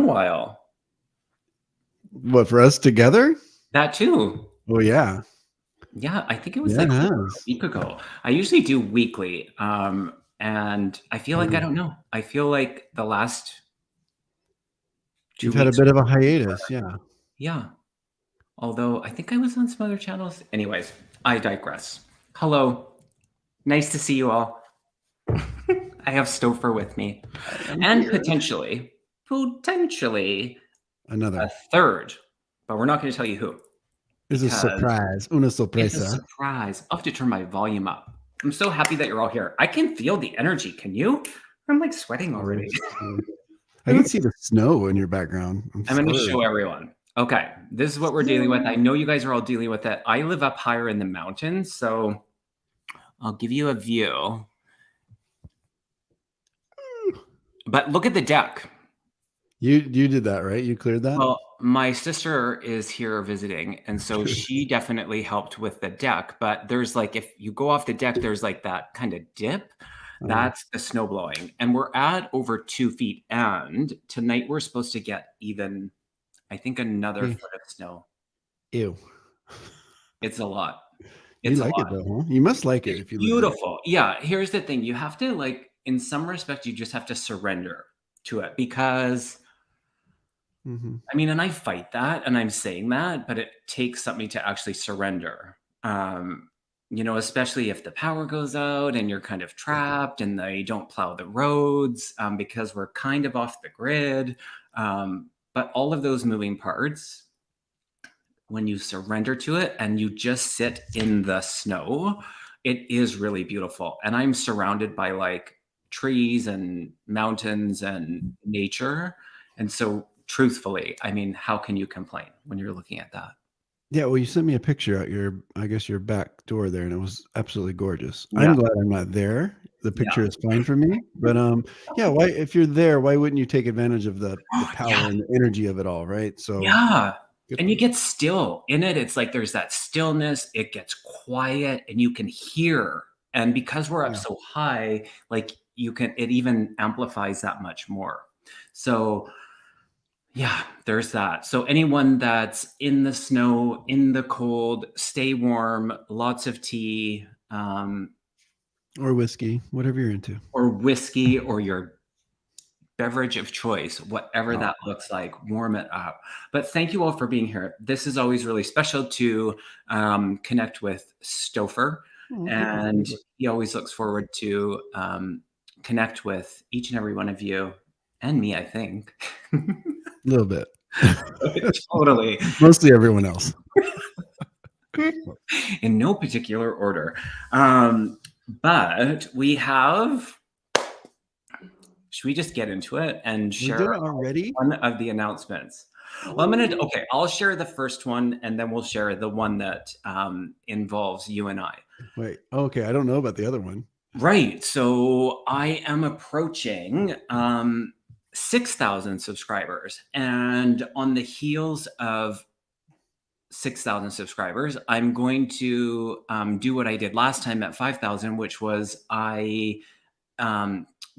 a while. What, for us together? That too. Oh yeah. Yeah, I think it was Yeah, like it over a has. week ago. I usually do weekly. And I feel like, I don't know. I feel like the last 2 You've had a weeks. bit of a hiatus, yeah. Yeah. Although I think I was on some other channels. Anyways, I digress. Hello. Nice to see you all. I have Stopher with me. I'm And here. potentially Another. a third, but we're not going to tell you who. It's a surprise. Una It's a sorpresa. surprise. I'll have to turn my volume up. I'm so happy that you're all here. I can feel the energy. Can you? I'm like sweating already. I can see the snow in your background. I'm going to show everyone. Okay, this is what we're dealing with. I know you guys are all dealing with it. I live up higher in the mountains, so I'll give you a view. But look at the deck. You did that, right? You cleared that? Well, my sister is here visiting, and so she definitely helped with the deck. But there's like, if you go off the deck, there's like that kind of dip. That's the snow blowing. And we're at over 2 feet. And tonight we're supposed to get even, I think, another foot of snow. Ew. It's a lot. You like it though, huh? You must like it if you live there. Beautiful. Yeah. Here's the thing. You have to, like, in some respect, you just have to surrender to it because, I mean, and I fight that and I'm saying that, but it takes something to actually surrender. Especially if the power goes out and you're kind of trapped and they don't plow the roads because we're kind of off the grid. But all of those moving parts, when you surrender to it and you just sit in the snow, it is really beautiful. And I'm surrounded by like trees and mountains and nature. And so truthfully, I mean, how can you complain when you're looking at that? Yeah, well, you sent me a picture out your back door there, and it was absolutely gorgeous. Yeah. I'm glad I'm not there. The picture is fine for me, but yeah, why, if you're there, why wouldn't you take advantage of the power and the energy of it all, right? So Yeah. And you get still in it. It's like there's that stillness. It gets quiet and you can hear. And because we're up so high, like it even amplifies that much more. So yeah, there's that. So anyone that's in the snow, in the cold, stay warm, lots of tea, or whiskey, whatever you're into, or whiskey, or your beverage of choice, whatever that looks like, warm it up. But thank you all for being here. This is always really special to connect with Stopher, and he always looks forward to connect with each and every one of you and me, I think. A little bit. Totally. Mostly everyone else. In no particular order. But we have... Should we just get into it and share one of the announcements? Well, I'll share the first one and then we'll share the one that involves you and I. Wait, okay. I don't know about the other one. Right. So I am approaching 6,000 subscribers, and on the heels of 6,000 subscribers, I'm going to do what I did last time at 5,000, which was I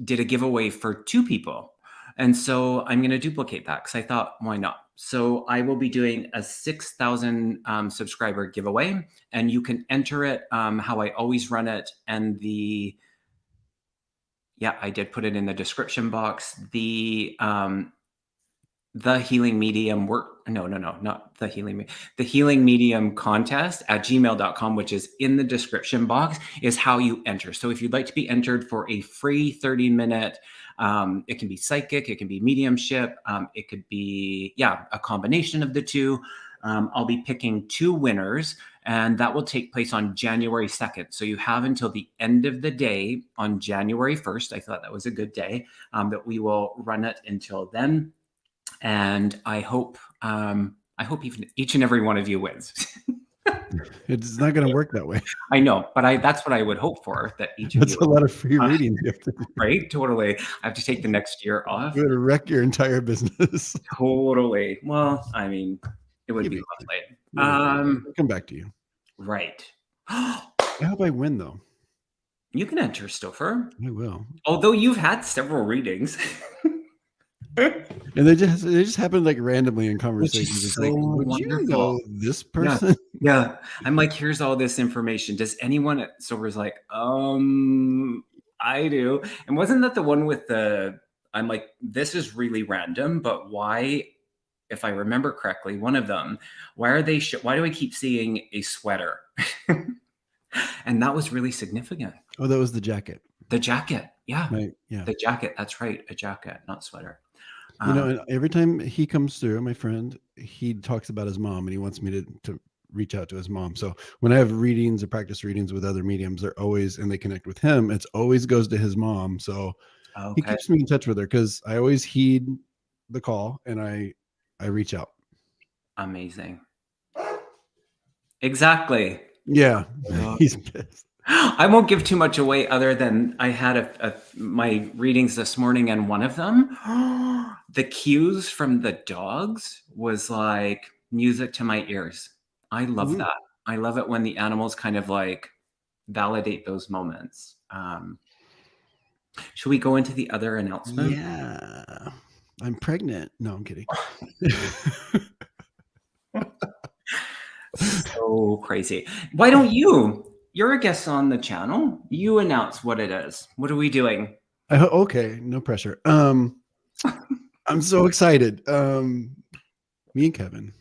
did a giveaway for 2 people. And so I'm going to duplicate that because I thought, why not? So I will be doing a 6,000 subscriber giveaway, and you can enter it how I always run it. And I did put it in the description box. The Healing Medium not the Healing, the Healing Medium Contest at gmail.com, which is in the description box, is how you enter. So if you'd like to be entered for a free 30-minute, it can be psychic, it can be mediumship, it could be, a combination of the two. I'll be picking 2 winners, and that will take place on January 2nd. So you have until the end of the day on January 1st. I thought that was a good day, that we will run it until then. And I hope even each and every one of you wins. It's not going to work that way. I know, but that's what I would hope for, that each of you. That's a lot of free readings you have to do. Right? Totally. I have to take the next year off. You're going to wreck your entire business. Totally. Well, I mean, it would be lovely. I'll come back to you. Right. I hope I win, though. You can enter, Stopher. I will. Although you've had several readings. And they just happen like randomly in Which conversations. is It's so like, would you wonderful. know this Yeah. person? Yeah. I'm like, here's all this information. Does anyone at Silver's like, I do. And wasn't that the one with I'm like, this is really random, but why, if I remember correctly, one of them, why do I keep seeing a sweater? And that was really significant. Oh, that was the jacket. The jacket. Yeah. Right. Yeah. The jacket. That's right. A jacket, not sweater. And every time he comes through, my friend, he talks about his mom and he wants me to reach out to his mom. So when I have readings or practice readings with other mediums, they're always, and they connect with him, it's always goes to his mom. So he Okay. keeps me in touch with her because I always heed the call and I reach out. Amazing. Exactly. Yeah. Uh, He's pissed. I won't give too much away other than I had my readings this morning, and one of them, the cues from the dogs was like music to my ears. I love that. I love it when the animals kind of like validate those moments. Should we go into the other announcement? Yeah. I'm pregnant. No, I'm kidding. So crazy. Why don't you? You're a guest on the channel. You announce what it is. What are we doing? Okay, no pressure. I'm so excited. Me and Kevin,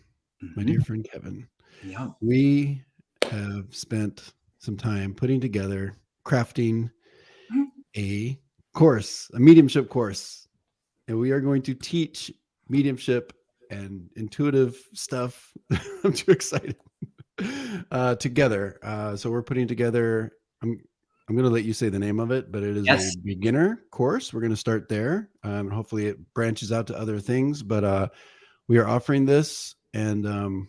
my dear friend Kevin, Yeah. we have spent some time putting together, crafting a course, a mediumship course, and we are going to teach mediumship and intuitive stuff. I'm too excited. Together. So we're putting together. I'm going to let you say the name of it, but it is Yes. a beginner course. We're going to start there. Hopefully it branches out to other things, but we are offering this and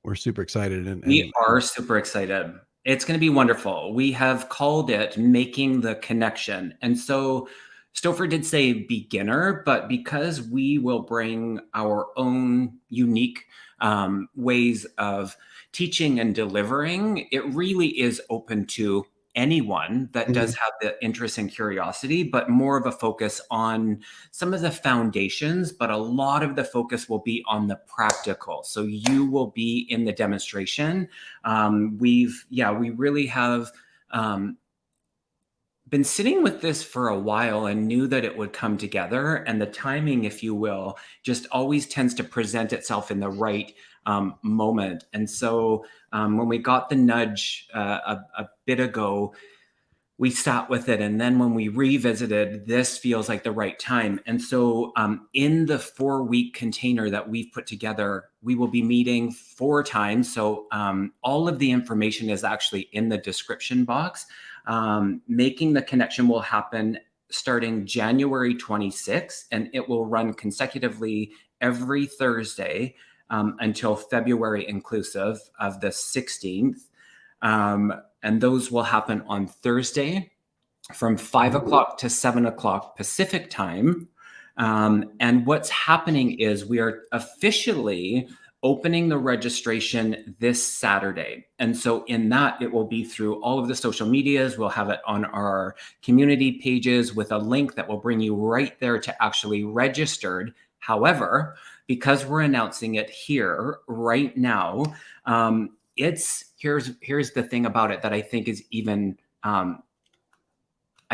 we're super excited. We are super excited. It's going to be wonderful. We have called it Making the Connection. And so Stopher did say beginner, but because we will bring our own unique ways of teaching and delivering, it really is open to anyone that does have the interest and curiosity, but more of a focus on some of the foundations, but a lot of the focus will be on the practical. So you will be in the demonstration. We really have been sitting with this for a while and knew that it would come together. And the timing, if you will, just always tends to present itself in the right moment. And so when we got the nudge a bit ago, we sat with it. And then when we revisited, this feels like the right time. And so in the 4-week container that we've put together, we will be meeting 4 times. So all of the information is actually in the description box. Making the Connection will happen starting January 26th, and it will run consecutively every Thursday until February inclusive of the 16th. And those will happen on Thursday from 5 o'clock to 7 o'clock Pacific time. And what's happening is we are officially opening the registration this Saturday. And so in that, it will be through all of the social medias. We'll have it on our community pages with a link that will bring you right there to actually registered. However, because we're announcing it here right now, here's the thing about it that I think is even I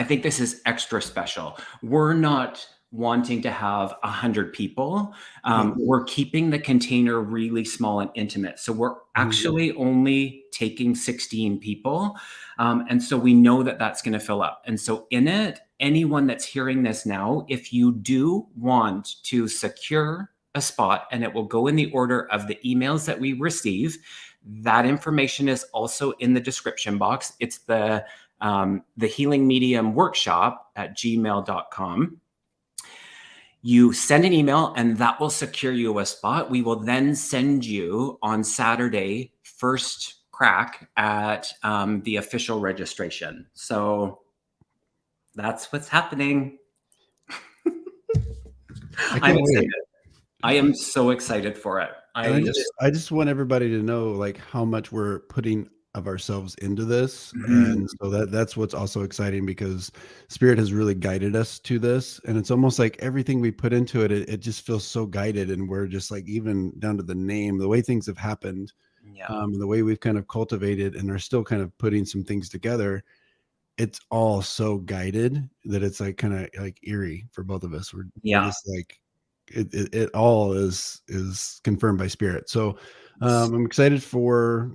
think this is extra special. We're not wanting to have 100 people. We're keeping the container really small and intimate. So we're actually only taking 16 people. And so we know that that's going to fill up. And so in it, anyone that's hearing this now, if you do want to secure a spot, and it will go in the order of the emails that we receive, that information is also in the description box. It's the Thehealingmediumworkshop at gmail.com. You send an email and that will secure you a spot. We will then send you on Saturday first crack at the official registration. So that's what's happening. I'm excited. I am so excited for it. I just want everybody to know like how much we're putting of ourselves into this. And so that's what's also exciting, because Spirit has really guided us to this. And it's almost like everything we put into it, it just feels so guided. And we're just like, even down to the name, the way things have happened, Yeah. the way we've kind of cultivated and are still kind of putting some things together, it's all so guided that it's like kind of like eerie for both of us. We're just like, it all is confirmed by Spirit. So I'm excited for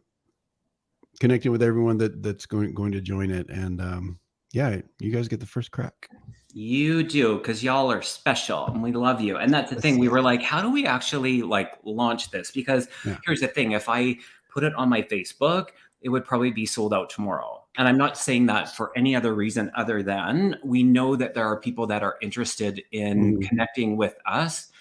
connecting with everyone that's going to join it. And yeah, you guys get the first crack. You do, because y'all are special and we love you. And that's the thing. We were like, how do we actually like launch this? Because here's the thing. If I put it on my Facebook, it would probably be sold out tomorrow. And I'm not saying that for any other reason other than we know that there are people that are interested in connecting with us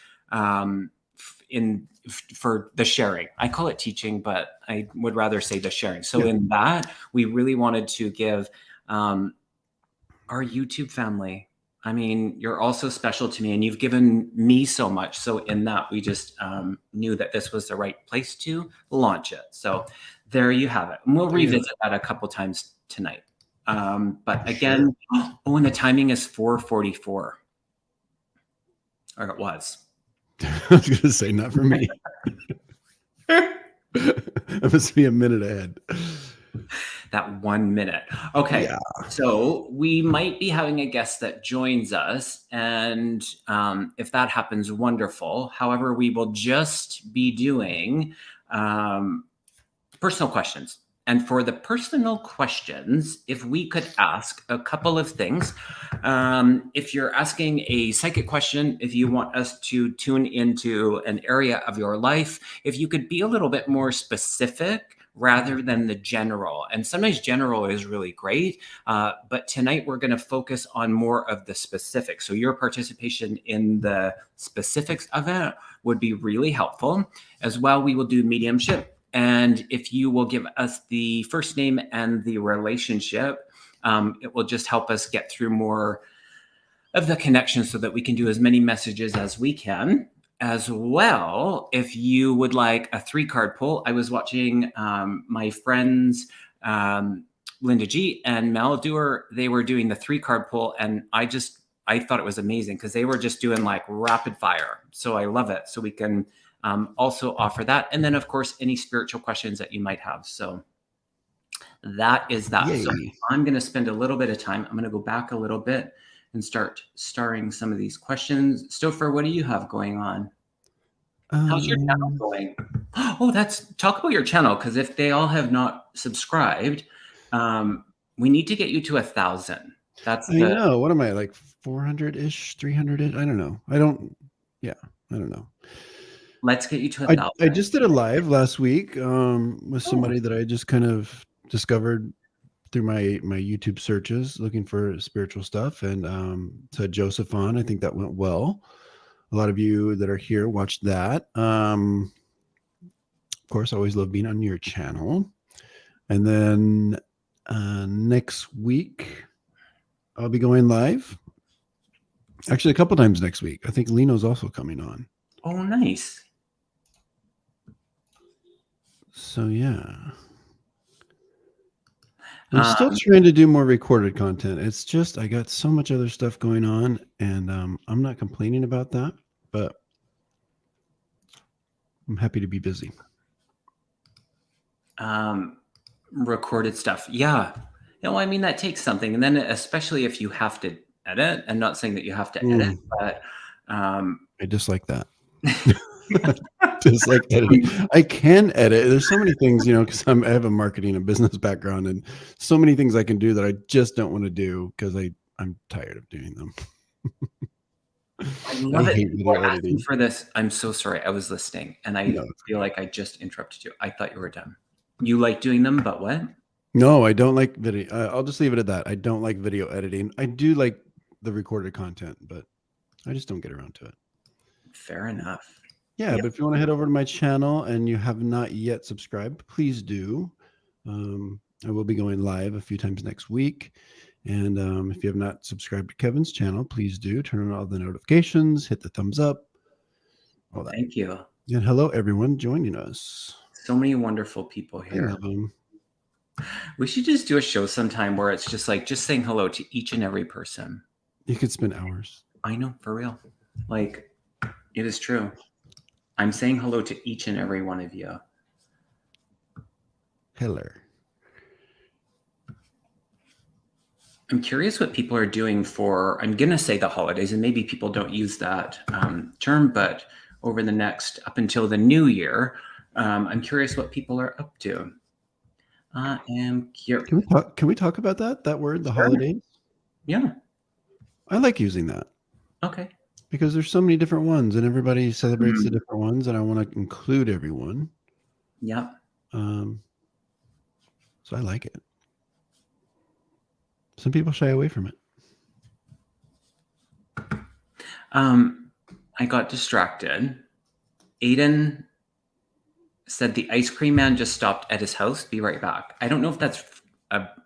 for the sharing. I call it teaching, but I would rather say the sharing. So in that, we really wanted to give our YouTube family, I mean, you're also special to me and you've given me so much. So in that, we just knew that this was the right place to launch it. So there you have it. And we'll revisit that a couple times tonight. But again, and the timing is 4:44. Or it was. I was going to say, not for me. It must be a minute ahead. That 1 minute. Okay. Yeah. So we might be having a guest that joins us. And if that happens, wonderful. However, we will just be doing personal questions. And for the personal questions, if we could ask a couple of things, if you're asking a psychic question, if you want us to tune into an area of your life, if you could be a little bit more specific rather than the general. And sometimes general is really great, but tonight we're going to focus on more of the specifics. So your participation in the specifics of it would be really helpful. As well, we will do mediumship. And if you will give us the first name and the relationship, it will just help us get through more of the connection so that we can do as many messages as we can. As well, if you would like a 3-card pull, I was watching my friends, Linda G and Mel Dewar, they were doing the 3-card pull, and I thought it was amazing because they were just doing like rapid fire. So I love it. So we can also offer that. And then, of course, any spiritual questions that you might have. So that is that. Yay. So I'm going to spend a little bit of time. I'm going to go back a little bit and start starring some of these questions. Stopher, what do you have going on? How's your channel going? Oh, talk about your channel, because if they all have not subscribed, we need to get you to 1,000. I know. What am I, like 400-ish, 300-ish? I don't know. I don't know. Let's get you to 1,000. I just did a live last week with somebody that I just kind of discovered through my YouTube searches, looking for spiritual stuff, and had Joseph on. I think that went well. A lot of you that are here watched that. Of course, I always love being on your channel. And then next week, I'll be going live. Actually, a couple times next week. I think Lino's also coming on. Oh, nice. So, yeah. I'm still trying to do more recorded content. It's just I got so much other stuff going on, and I'm not complaining about that, but I'm happy to be busy. Recorded stuff. Yeah. I mean, that takes something. And then especially if you have to edit, I'm not saying that you have to edit, but I dislike that. Just like editing. I can edit. There's so many things, because I have a marketing and business background, and so many things I can do that I just don't want to do because I'm tired of doing them. I love it. People are asking for this. I'm so sorry. I was listening, and I feel like I just interrupted you. I thought you were done. You like doing them, but what? No, I don't like video. I'll just leave it at that. I don't like video editing. I do like the recorded content, but I just don't get around to it. Fair enough. Yeah, but if you want to head over to my channel and you have not yet subscribed, please do. I will be going live a few times next week. And if you have not subscribed to Kevin's channel, please do. Turn on all the notifications, hit the thumbs up. All that. Thank you. And hello, everyone joining us. So many wonderful people here. I love them. We should just do a show sometime where it's just like just saying hello to each and every person. You could spend hours. I know, for real. Like, it is true. I'm saying hello to each and every one of you. Hello. I'm curious what people are doing for, I'm going to say the holidays, and maybe people don't use that term, but over the next, up until the new year, I'm curious what people are up to. I am curious. Can we talk about that word, the Sure. holidays? Yeah. I like using that. Okay. Because there's so many different ones and everybody celebrates the different ones, and I want to include everyone. Yeah. So I like it. Some people shy away from it. I got distracted. Aiden said the ice cream man just stopped at his house. Be right back. I don't know if that's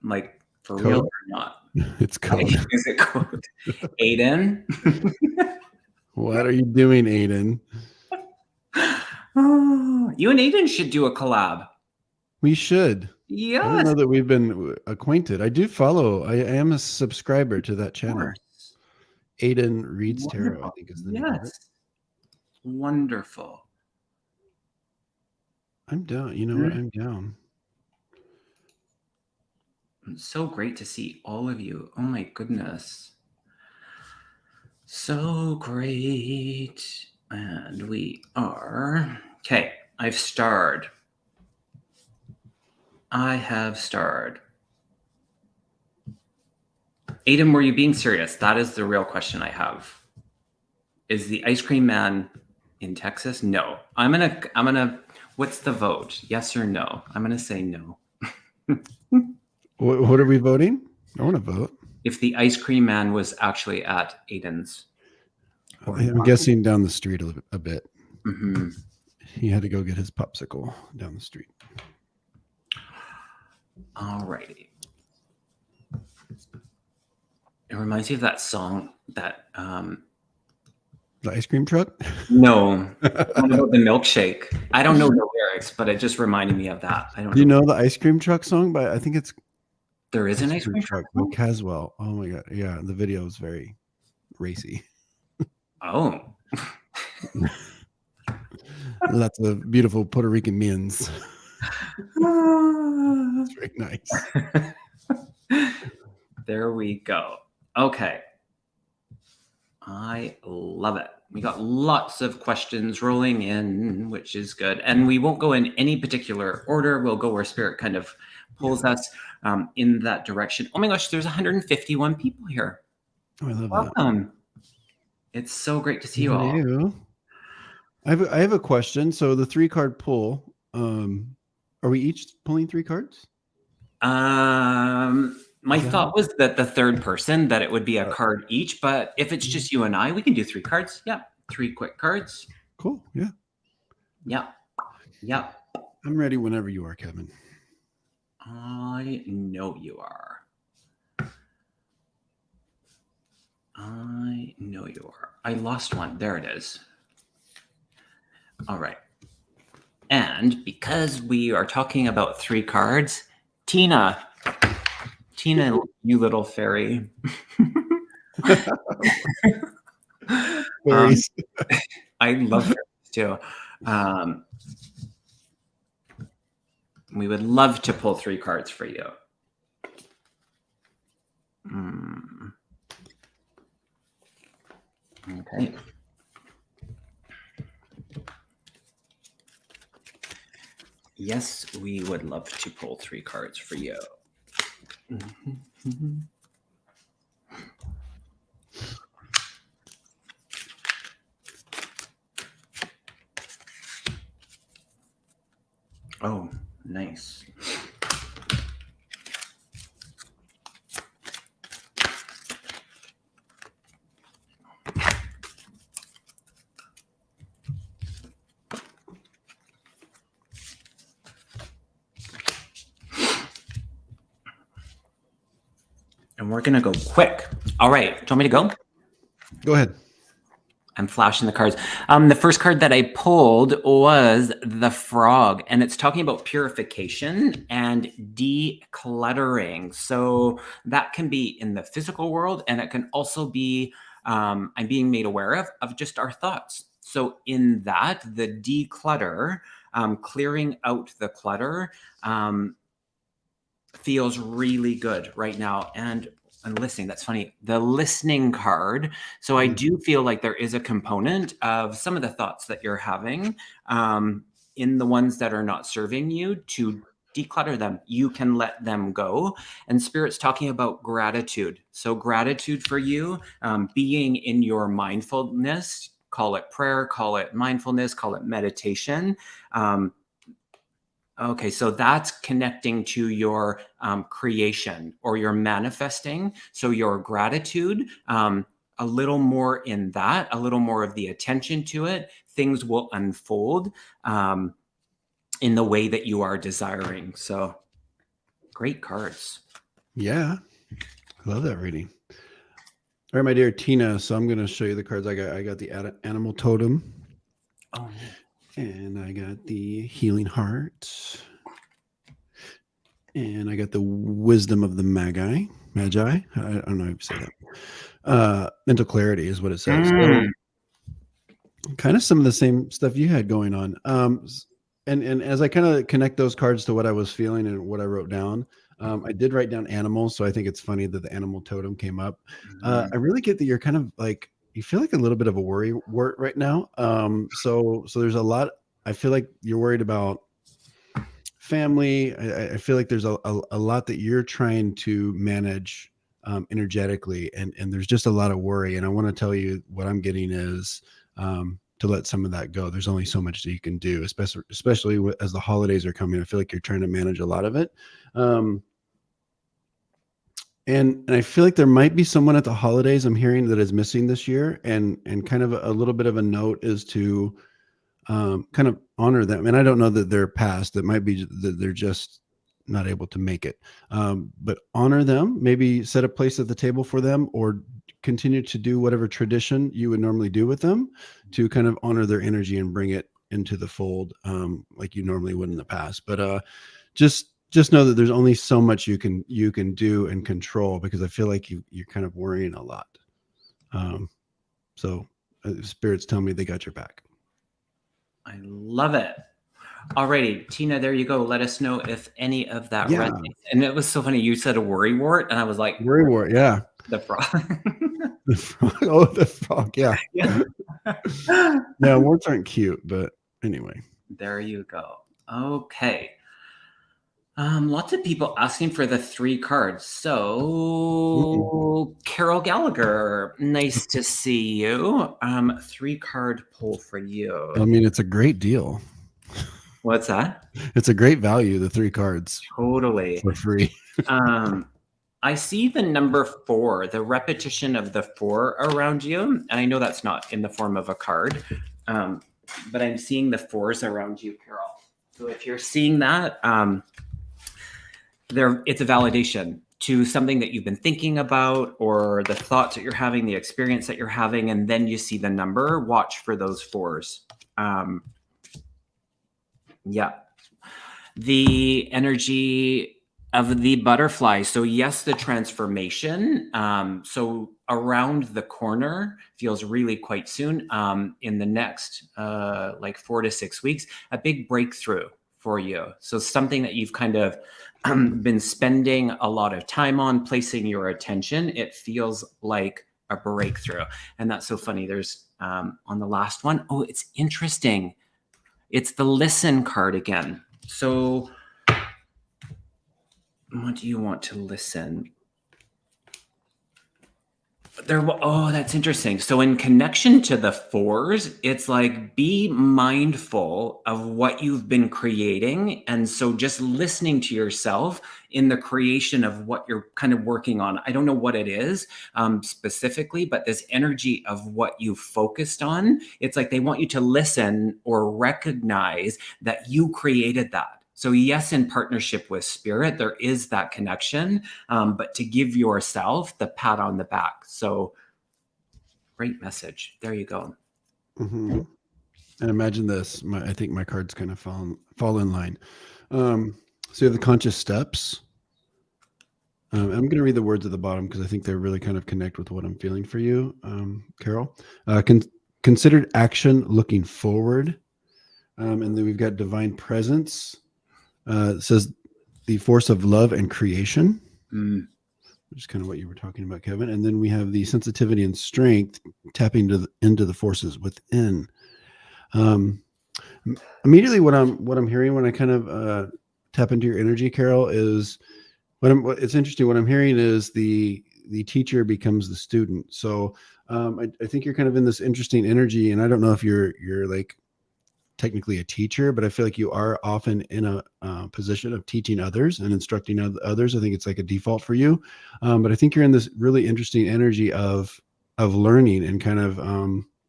like for Code? real or not. It's code. Is it code? Aiden? What are you doing, Aiden? Oh, you and Aiden should do a collab. We should. Yes. I don't know that we've been acquainted. I do follow. I am a subscriber to that channel. Aiden Reads Tarot, I think is the name of it. Wonderful. I'm down. You know what? I'm down. It's so great to see all of you. Oh my goodness. So great. And we are... Okay, I've starred. I have starred. Aiden, were you being serious? That is the real question I have. Is the ice cream man in Texas? No. I'm gonna what's the vote? Yes or no? I'm gonna say no. What are we voting? I want to vote. If the ice cream man was actually at Aiden's. I'm guessing down the street a bit. Mm-hmm. He had to go get his popsicle down the street. All righty. It reminds me of that song that the ice cream truck? No. About the milkshake. I don't know the lyrics, but it just reminded me of that. I don't know. Do you know the ice cream truck song? But I think it's there is an ice cream truck by Caswell. Oh my god. Yeah, the video is very racy. Oh. Lots of beautiful Puerto Rican men's. It's very nice. There we go. Okay. I love it. We got lots of questions rolling in, which is good. And we won't go in any particular order. We'll go where Spirit kind of pulls us in that direction. Oh my gosh, there's 151 people here. Oh, I love Welcome. that. It's so great to see you all. I have a question. So the 3-card pull, are we each pulling 3 cards? My thought was that the third person, that it would be a card each, but if it's just you and I, we can do 3 cards. Yeah. 3 quick cards. Cool. Yeah. Yeah. Yeah. I'm ready whenever you are, Kevin. I know you are. I know you are. I lost one. There it is. All right. And because we are talking about 3 cards, Tina, you little fairy. Fairies. I love fairies too. We would love to pull 3 cards for you. Okay. Yes, we would love to pull 3 cards for you. Oh, nice. And we're going to go quick. All right. Do you want me to go? Go ahead. I'm flashing the cards. The first card that I pulled was the Frog, and it's talking about purification and decluttering. So that can be in the physical world, and it can also be I'm being made aware of just our thoughts. So in that, the declutter, clearing out the clutter, feels really good right now. And listening, that's funny, the listening card. So I do feel like there is a component of some of the thoughts that you're having, in the ones that are not serving you, to declutter them. You can let them go. And Spirit's talking about gratitude. So gratitude for you, being in your mindfulness, call it prayer, call it mindfulness, call it meditation. Okay, so that's connecting to your creation or your manifesting. So your gratitude, a little more in that, a little more of the attention to it, things will unfold in the way that you are desiring. So great cards. Yeah, I love that reading. All right, my dear Tina. So I'm going to show you the cards I got. I got the animal totem. Oh, and I got the healing heart. And I got the wisdom of the magi. I don't know how you say that. Mental clarity is what it says. So kind of some of the same stuff you had going on. And as I kind of connect those cards to what I was feeling and what I wrote down, I did write down animals. So I think it's funny that the animal totem came up. I really get that you're kind of like, you feel like a little bit of a worry wart right now. So there's a lot. I feel like you're worried about family. I feel like there's a lot that you're trying to manage energetically, and there's just a lot of worry. And I want to tell you what I'm getting is to let some of that go. There's only so much that you can do, especially as the holidays are coming. I feel like you're trying to manage a lot of it. And I feel like there might be someone at the holidays I'm hearing that is missing this year, and kind of a little bit of a note is to kind of honor them. And I don't know that they're past. It might be that they're just not able to make it. But honor them. Maybe set a place at the table for them, or continue to do whatever tradition you would normally do with them to kind of honor their energy and bring it into the fold, like you normally would in the past. But just know that there's only so much you can do and control, because I feel like you're kind of worrying a lot. So spirits tell me they got your back. I love it. Alrighty, Tina, there you go. Let us know if any of that resonates. And it was so funny. You said a worry wart, and I was like, worry wart, yeah. The frog. The frog. Oh, the frog, yeah. Yeah, warts aren't cute, but anyway. There you go. Okay. Lots of people asking for the 3 cards. So Carol Gallagher, nice to see you. 3-card pull for you. I mean, it's a great deal. What's that? It's a great value, the 3 cards. Totally. For free. I see the number 4, the repetition of the 4 around you. And I know that's not in the form of a card, but I'm seeing the 4s around you, Carol. So if you're seeing that, it's a validation to something that you've been thinking about, or the thoughts that you're having, the experience that you're having, and then you see the number. Watch for those 4s. Yeah. The energy of the butterfly. So yes, the transformation. So around the corner feels really quite soon. In the next like 4 to 6 weeks, a big breakthrough for you. So something that you've kind of been spending a lot of time on, placing your attention, it feels like a breakthrough. And that's so funny. There's on the last one, oh, it's interesting. It's the listen card again. So what do you want to listen? Oh, that's interesting. So in connection to the 4s, it's like, be mindful of what you've been creating. And so just listening to yourself in the creation of what you're kind of working on. I don't know what it is specifically, but this energy of what you focused on, it's like they want you to listen or recognize that you created that. So yes, in partnership with spirit, there is that connection, but to give yourself the pat on the back. So great message. There you go. Mm-hmm. And imagine this. I think my cards kind of fall in line. So you have the conscious steps. I'm going to read the words at the bottom because I think they really kind of connect with what I'm feeling for you, Carol. Considered action, looking forward. And then we've got divine presence. It says the force of love and creation, which is kind of what you were talking about, Kevin. And then we have the sensitivity and strength, tapping into the forces within. Immediately, what I'm hearing when I kind of tap into your energy, Carol, is it's interesting. What I'm hearing is the teacher becomes the student. So I think you're kind of in this interesting energy, and I don't know if you're like technically a teacher, but I feel like you are often in a position of teaching others and instructing others. I think it's like a default for you, but I think you're in this really interesting energy of learning and kind of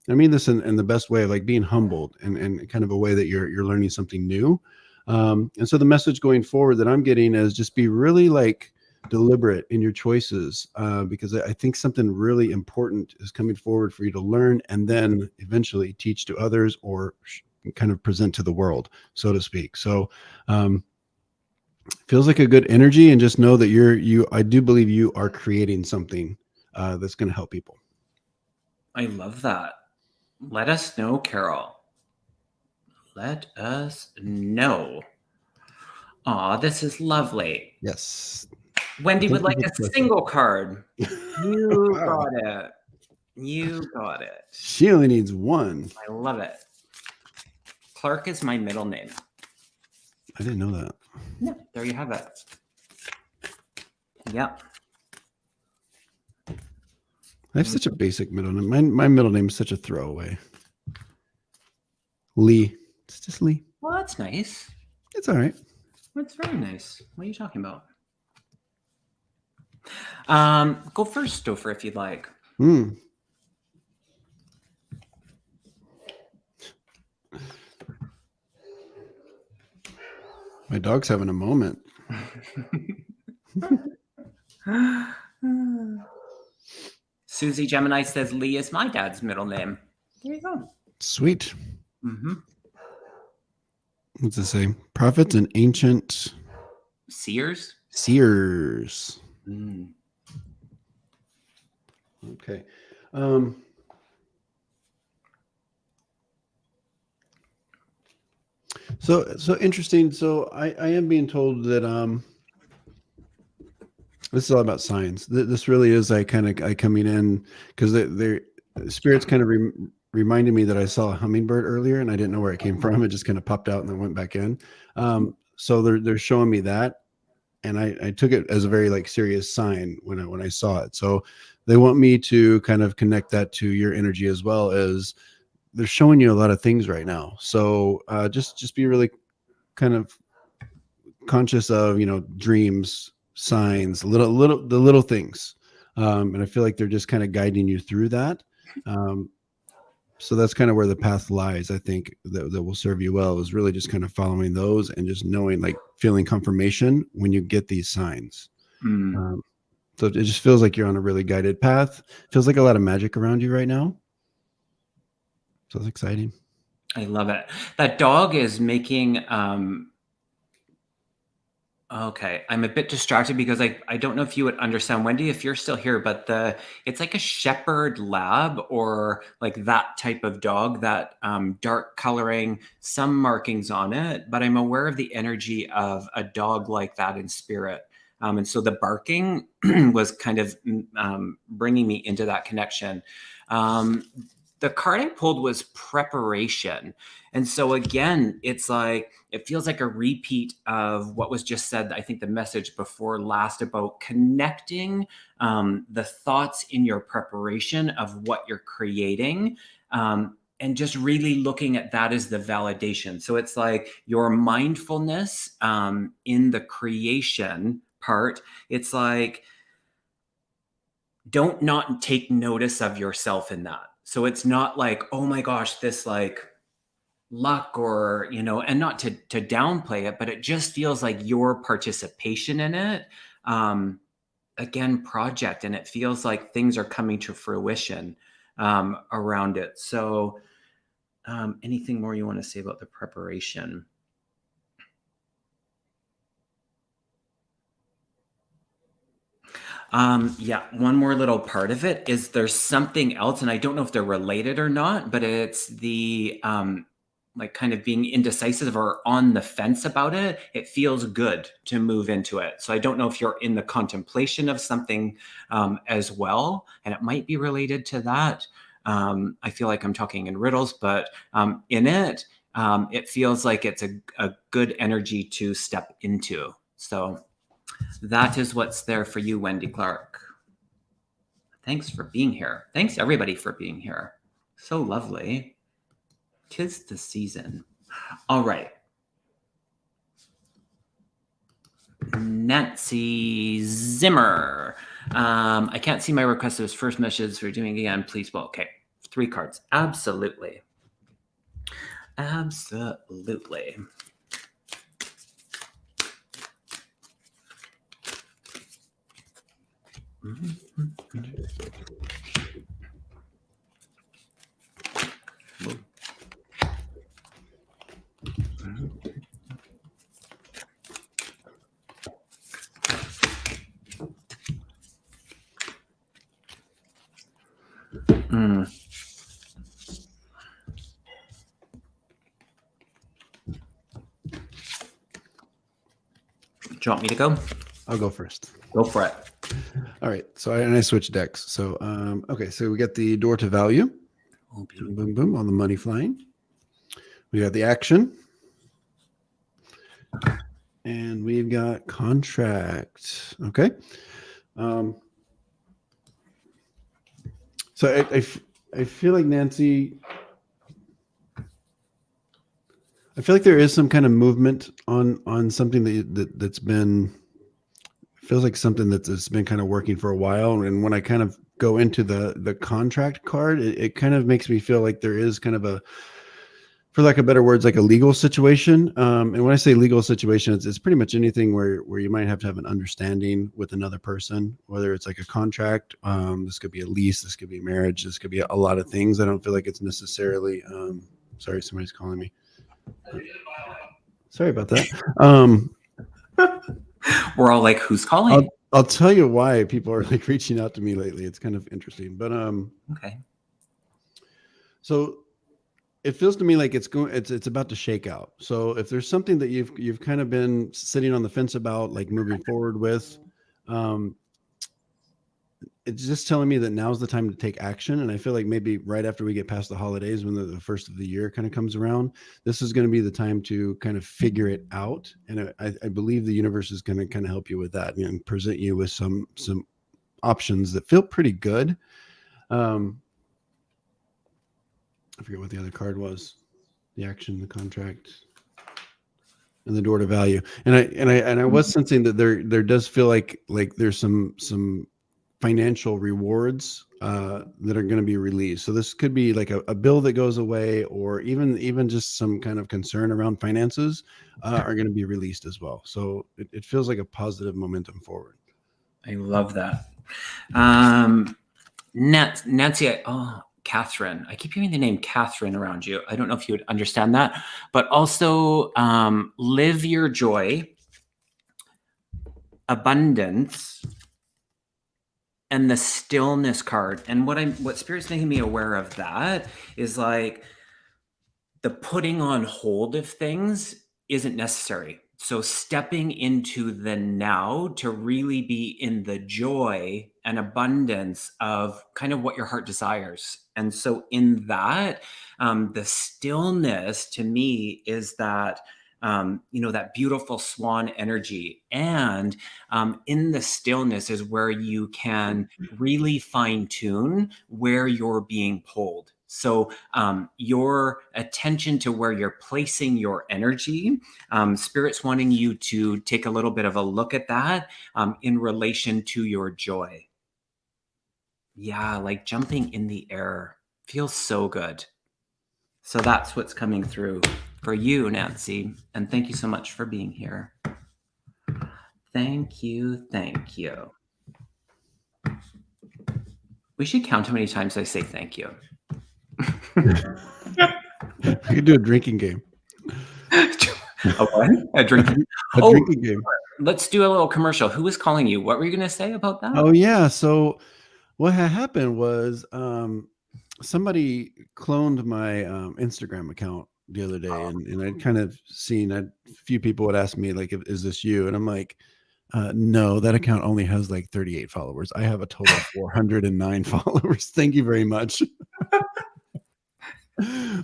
I mean this in the best way of like being humbled and kind of a way that you're learning something new. And so the message going forward that I'm getting is just be really like deliberate in your choices, because I think something really important is coming forward for you to learn and then eventually teach to others or kind of present to the world, so to speak. So feels like a good energy, and just know that I do believe you are creating something that's going to help people. I love that. Let us know, Carol. Let us know. Aw, this is lovely. Yes. Wendy would like a question. single card. You Wow. got it. You got it. She only needs one. I love it. Clark is my middle name. I didn't know that. Yeah, there you have it. Yep. I have such a basic middle name. My middle name is such a throwaway. Lee. It's just Lee. Well, that's nice. It's all right. That's very nice. What are you talking about? Go first, Stopher, if you'd like. My dog's having a moment. Susie Gemini says Lee is my dad's middle name. There you go. Sweet. Mm-hmm. What's it say? Prophets and ancient seers. Okay. So interesting. So I am being told that this is all about signs. This really is I coming in because the spirits kind of reminded me that I saw a hummingbird earlier and I didn't know where it came from. It just kind of popped out and then went back in. So they're showing me that, and I took it as a very like serious sign when I saw it. So they want me to kind of connect that to your energy as well, as they're showing you a lot of things right now. So just be really kind of conscious of, dreams, signs, the little things. And I feel like they're just kind of guiding you through that. So that's kind of where the path lies. I think that will serve you well, is really just kind of following those and just knowing, like feeling confirmation when you get these signs. So it just feels like you're on a really guided path. Feels like a lot of magic around you right now. So it's exciting. I love it. That dog is making, okay, I'm a bit distracted because I don't know if you would understand, Wendy, if you're still here, but it's like a shepherd lab or like that type of dog, that dark coloring, some markings on it, but I'm aware of the energy of a dog like that in spirit. And so the barking was kind of bringing me into that connection. The card I pulled was preparation. And so again, it's like, it feels like a repeat of what was just said. I think the message before last about connecting the thoughts in your preparation of what you're creating, and just really looking at that as the validation. So it's like your mindfulness in the creation part. It's like, don't not take notice of yourself in that. So it's not like, oh my gosh, this like luck or, and not to downplay it, but it just feels like your participation in it, again, project. And it feels like things are coming to fruition around it. So Anything more you want to say about the preparation? Yeah, one more little part of it is there's something else, and I don't know if they're related or not, but it's the like kind of being indecisive or on the fence about it. It feels good to move into it. So I don't know if you're in the contemplation of something as well, and it might be related to that. I feel like I'm talking in riddles, but in it, it feels like it's a good energy to step into. So that is what's there for you, Wendy Clark. Thanks for being here. Thanks everybody for being here. So lovely. 'Tis the season. All right. Nancy Zimmer. I can't see my request as first message for doing again. Please. Well, okay. 3 cards. Absolutely. Absolutely. Do you want me to go? I'll go first. Go for it. All right. So I switched decks. So okay. So we got the door to value. Oh, boom, boom, boom on the money flying. We got the action. And we've got contract. Okay. So I feel like Nancy, I feel like there is some kind of movement on something that's been, feels like something that's been kind of working for a while. And when I kind of go into the contract card, it kind of makes me feel like there is kind of a, for lack of better words, like a legal situation. And when I say legal situation, it's pretty much anything where you might have to have an understanding with another person, whether it's like a contract. This could be a lease. This could be marriage. This could be a lot of things. I don't feel like it's necessarily, sorry, somebody's calling me. Sorry about that. We're all like, who's calling? I'll tell you why people are like reaching out to me lately. It's kind of interesting, but okay. So it feels to me like it's about to shake out. So if there's something that you've kind of been sitting on the fence about, like moving forward with, it's just telling me that now's the time to take action. And I feel like maybe right after we get past the holidays, when the first of the year kind of comes around, this is going to be the time to kind of figure it out. And I believe the universe is going to kind of help you with that and present you with some options that feel pretty good. I forget what the other card was. The action, the contract, and the door to value. And I was sensing that there does feel like there's some financial rewards that are going to be released. So this could be like a bill that goes away, or even just some kind of concern around finances are going to be released as well. So it feels like a positive momentum forward. I love that. Nancy, Catherine. I keep hearing the name Catherine around you. I don't know if you would understand that, but also live your joy, abundance, and the stillness card. And what Spirit's making me aware of that is like the putting on hold of things isn't necessary. So stepping into the now to really be in the joy and abundance of kind of what your heart desires. And so in that, the stillness to me is that, that beautiful swan energy. And in the stillness is where you can really fine tune where you're being pulled. So your attention to where you're placing your energy, Spirit's wanting you to take a little bit of a look at that in relation to your joy. Yeah, like jumping in the air feels so good. So that's what's coming through for you, Nancy. And thank you so much for being here. Thank you. Thank you. We should count how many times I say thank you. We could do a drinking game. A what? A drinking. A Oh, drinking game. let's do a little commercial. Who was calling you? What were you going to say about that? Oh yeah. So what had happened was somebody cloned my Instagram account the other day, and I'd kind of seen a few people would ask me like, "Is this you?" And I'm like, "No, that account only has like 38 followers. I have a total of 409 followers. Thank you very much."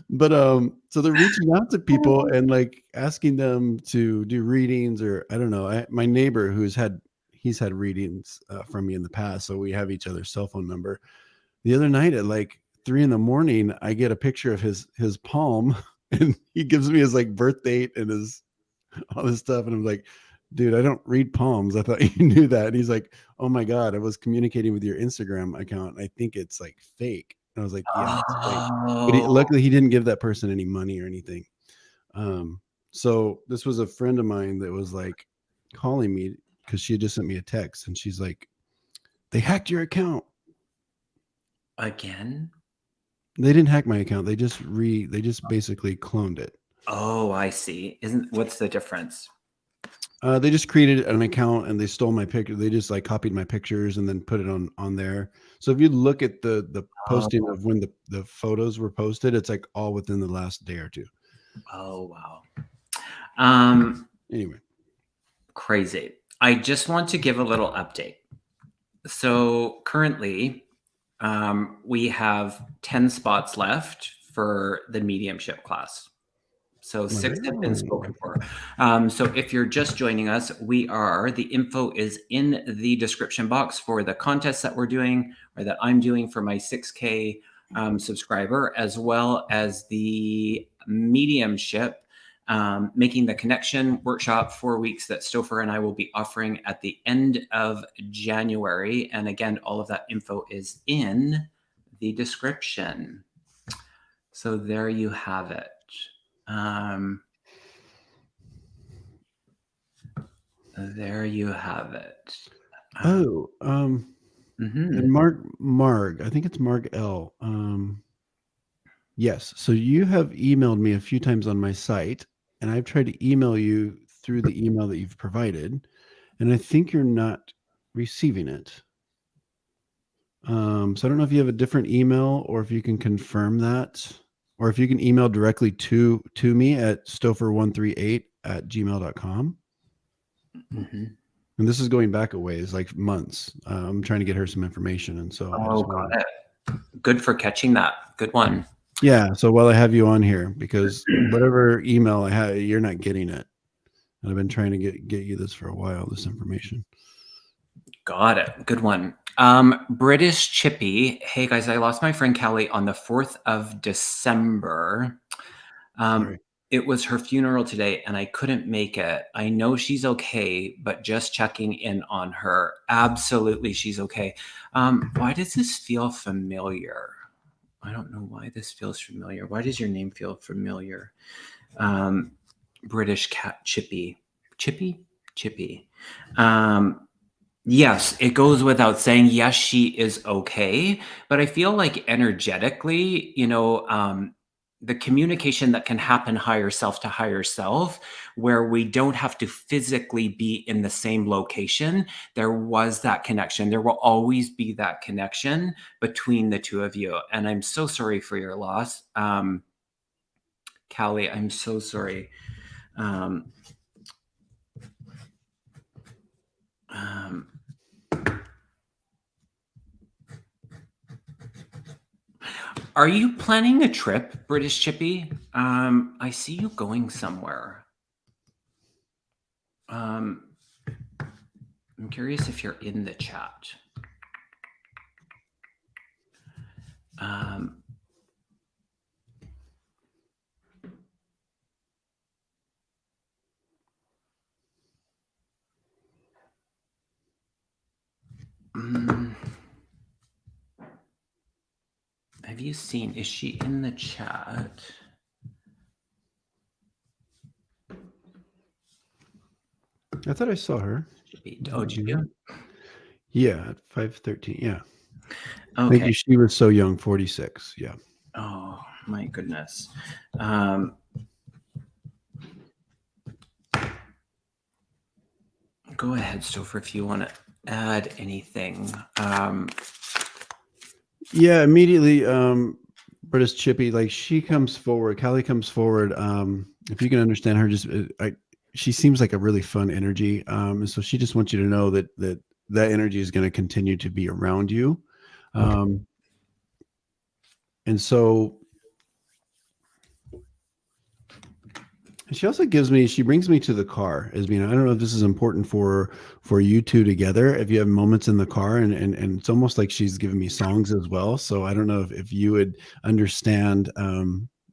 But so they're reaching out to people and like asking them to do readings, or I don't know. My neighbor he's had readings from me in the past, so we have each other's cell phone number. The other night at like 3 a.m, I get a picture of his palm, and he gives me his like birth date and his all this stuff, and I'm like, dude, I don't read palms. I thought you knew that. And he's like, oh my god, I was communicating with your Instagram account. I think it's like fake. And I was like, yeah, it's fake. But Oh, luckily he didn't give that person any money or anything. So this was a friend of mine that was like calling me because she had just sent me a text, and she's like, they hacked your account. again? They didn't hack my account. They just basically cloned it. Oh, I see. What's the difference? They just created an account and they stole my picture. They just like copied my pictures and then put it on there. So if you look at the posting of when the photos were posted, it's like all within the last day or two. Oh, wow. Anyway, Crazy. I just want to give a little update. So currently, we have 10 spots left for the mediumship class. So 6 have been spoken for. So if you're just joining us, the info is in the description box for the contest that we're doing, or that I'm doing for my 6K subscriber, as well as the mediumship Making the Connection workshop, 4 weeks, that Stopher and I will be offering at the end of January. And again, all of that info is in the description. So there you have it. There you have it. and Marg, I think it's Marg L. Yes. So you have emailed me a few times on my site, and I've tried to email you through the email that you've provided, and I think you're not receiving it. So I don't know if you have a different email, or if you can confirm that, or if you can email directly to me at stopher138@gmail.com. And this is going back a ways, like months. I'm trying to get her some information, and so got it. Good for catching that. Good one. Yeah. So while I have you on here, because whatever email I have, you're not getting it, and I've been trying to get you this for a while. This information. Got it. Good one. British Chippy. Hey guys, I lost my friend Callie on the 4th of December. It was her funeral today and I couldn't make it. I know she's okay, but just checking in on her. Absolutely, she's okay. Why does this feel familiar? I don't know why this feels familiar. Why does your name feel familiar? British cat Chippy. Chippy? Yes, it goes without saying. Yes, she is okay. But I feel like energetically, the communication that can happen higher self to higher self, where we don't have to physically be in the same location, there was that connection. There will always be that connection between the two of you. And I'm so sorry for your loss. Callie, I'm so sorry. Are you planning a trip, British Chippy? I see you going somewhere. I'm curious if you're in the chat. Have you seen, is she in the chat? I thought I saw her. Oh, did you? Yeah, at 5:13. Yeah. Okay. Thank you. She was so young, 46. Yeah. Oh my goodness. Go ahead, Stopher, if you want to add anything. Yeah, immediately, British Chippy, like she comes forward, Callie comes forward. If you can understand her, just she seems like a really fun energy. And so she just wants you to know that energy is going to continue to be around you. And so she also she brings me to the car as being, I don't know if this is important for you two together, if you have moments in the car, and it's almost like she's giving me songs as well. So I don't know if you would understand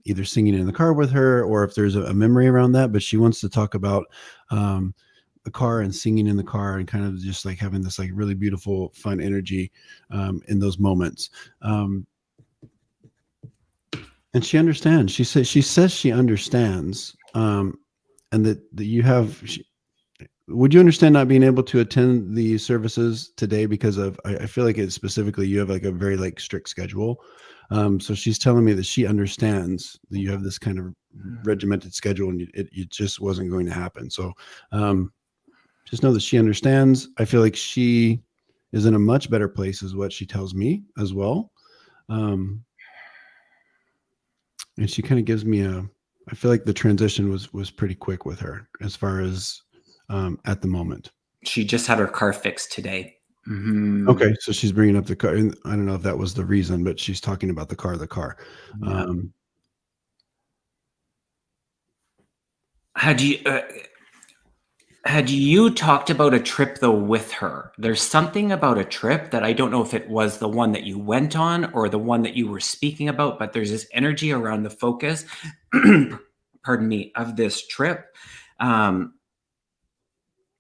either singing in the car with her, or if there's a memory around that, but she wants to talk about the car and singing in the car and kind of just like having this like really beautiful, fun energy in those moments. And she understands. She says she understands. And that you have, would you understand not being able to attend the services today because of, I feel like it's specifically, you have like a very like strict schedule. So she's telling me that she understands that you have this kind of regimented schedule, and it just wasn't going to happen. So just know that she understands. I feel like she is in a much better place, is what she tells me as well. And she kind of gives me I feel like the transition was pretty quick with her as far as at the moment. She just had her car fixed today. Mm-hmm. Okay, so she's bringing up the car. And I don't know if that was the reason, but she's talking about the car. Yeah. Had you talked about a trip though with her? There's something about a trip that I don't know if it was the one that you went on or the one that you were speaking about, but there's this energy around the focus, pardon me, of this trip. And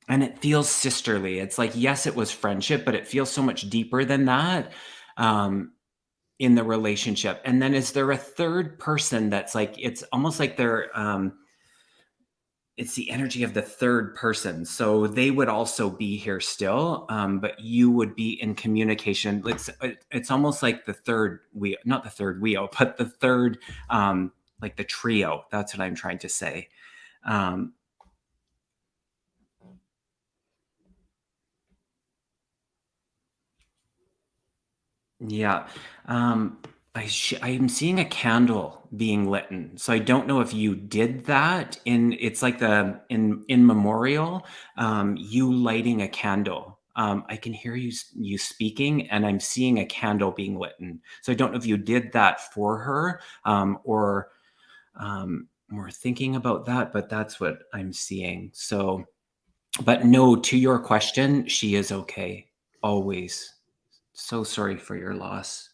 it feels sisterly. It's like, yes, it was friendship, but it feels so much deeper than that in the relationship. And then is there a third person that's like, it's almost like they're, it's the energy of the third person. So they would also be here still, but you would be in communication. It's almost like the third wheel, not the third wheel, but the third, like the trio. That's what I'm trying to say. Yeah. I'm seeing a candle being lit. So I don't know if you did that it's like in memorial, you lighting a candle. I can hear you speaking, and I'm seeing a candle being lit. So I don't know if you did that for her, or more thinking about that, but that's what I'm seeing. So, but no, to your question, she is okay. Always. So sorry for your loss.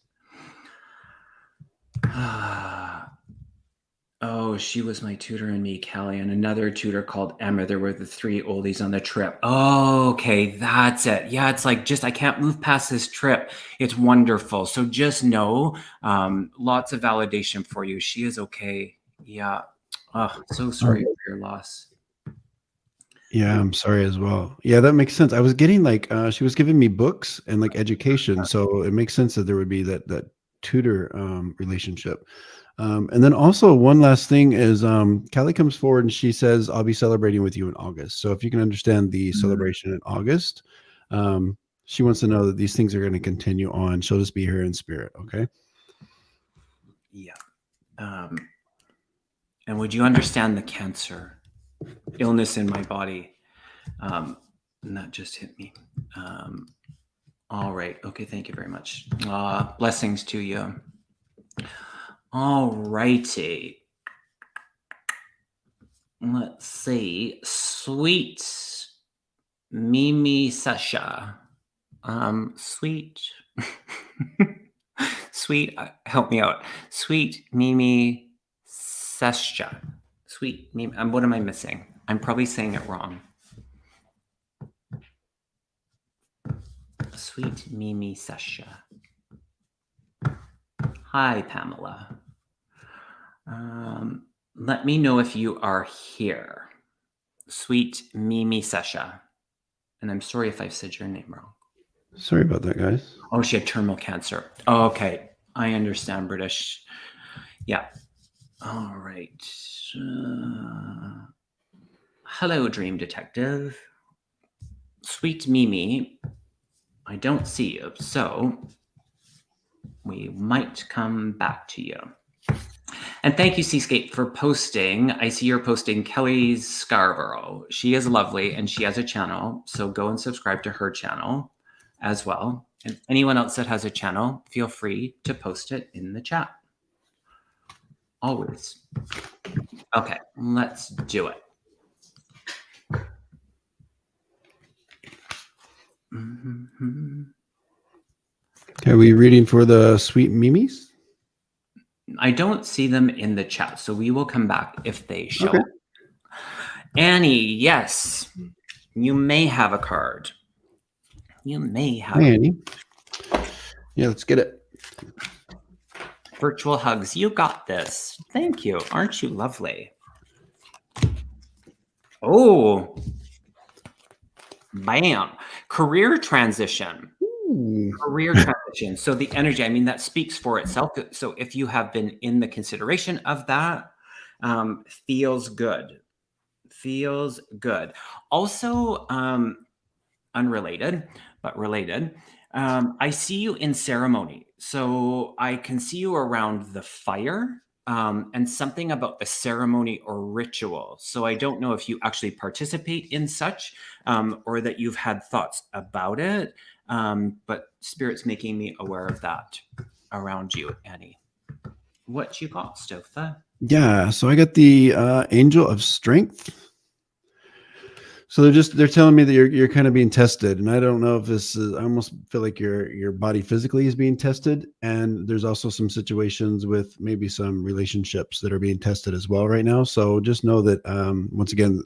Oh, she was my tutor and me, Callie, and another tutor called Emma. There were the three oldies on the trip. Oh, okay, that's it. Yeah, it's like I can't move past this trip. It's wonderful. So just know, lots of validation for you. She is okay. Yeah. Oh, so sorry for your loss. Yeah, I'm sorry as well. Yeah, that makes sense. I was getting like she was giving me books and like education, so it makes sense that there would be that tutor relationship. And then also one last thing is Callie comes forward and she says, I'll be celebrating with you in August. So if you can understand the celebration in August, she wants to know that these things are going to continue on. She'll just be here in spirit. Okay. Yeah. And would you understand the cancer illness in my body? And that just hit me. All right. Okay. Thank you very much. Blessings to you. All righty. Let's see. Sweet Mimi Sasha. Sweet. Sweet. Help me out. Sweet Mimi Sasha. Sweet Mimi. What am I missing? I'm probably saying it wrong. Sweet Mimi Sasha. Hi, Pamela. Let me know if you are here. Sweet Mimi Sasha. And I'm sorry if I've said your name wrong. Sorry about that, guys. Oh, she had terminal cancer. Oh, okay. I understand, British. Yeah. All right. Hello, Dream Detective. Sweet Mimi, I don't see you, so we might come back to you. And thank you, Seascape, for posting. I see you're posting Kelly Scarborough. She is lovely and she has a channel, so go and subscribe to her channel as well. And anyone else that has a channel, feel free to post it in the chat. Always. Okay, let's do it. Mm-hmm. Are we reading for the sweet Mimis? I don't see them in the chat, so we will come back if they show Okay. up. Annie, yes, you may have a card. You may have Hi, Annie. Yeah, let's get it. Virtual hugs. You got this. Thank you. Aren't you lovely? Oh, bam. Career transition. Ooh. Career transition. So the energy, I mean, that speaks for itself. So if you have been in the consideration of that, feels good. Feels good. Also, unrelated, but related. I see you in ceremony. So I can see you around the fire and something about the ceremony or ritual. So I don't know if you actually participate in such or that you've had thoughts about it. But Spirit's making me aware of that around you, Annie. What you got, Stopher? Yeah, so I got the Angel of Strength. So they're telling me that you're kind of being tested, and I don't know if this is. I almost feel like your body physically is being tested, and there's also some situations with maybe some relationships that are being tested as well right now. So just know that once again,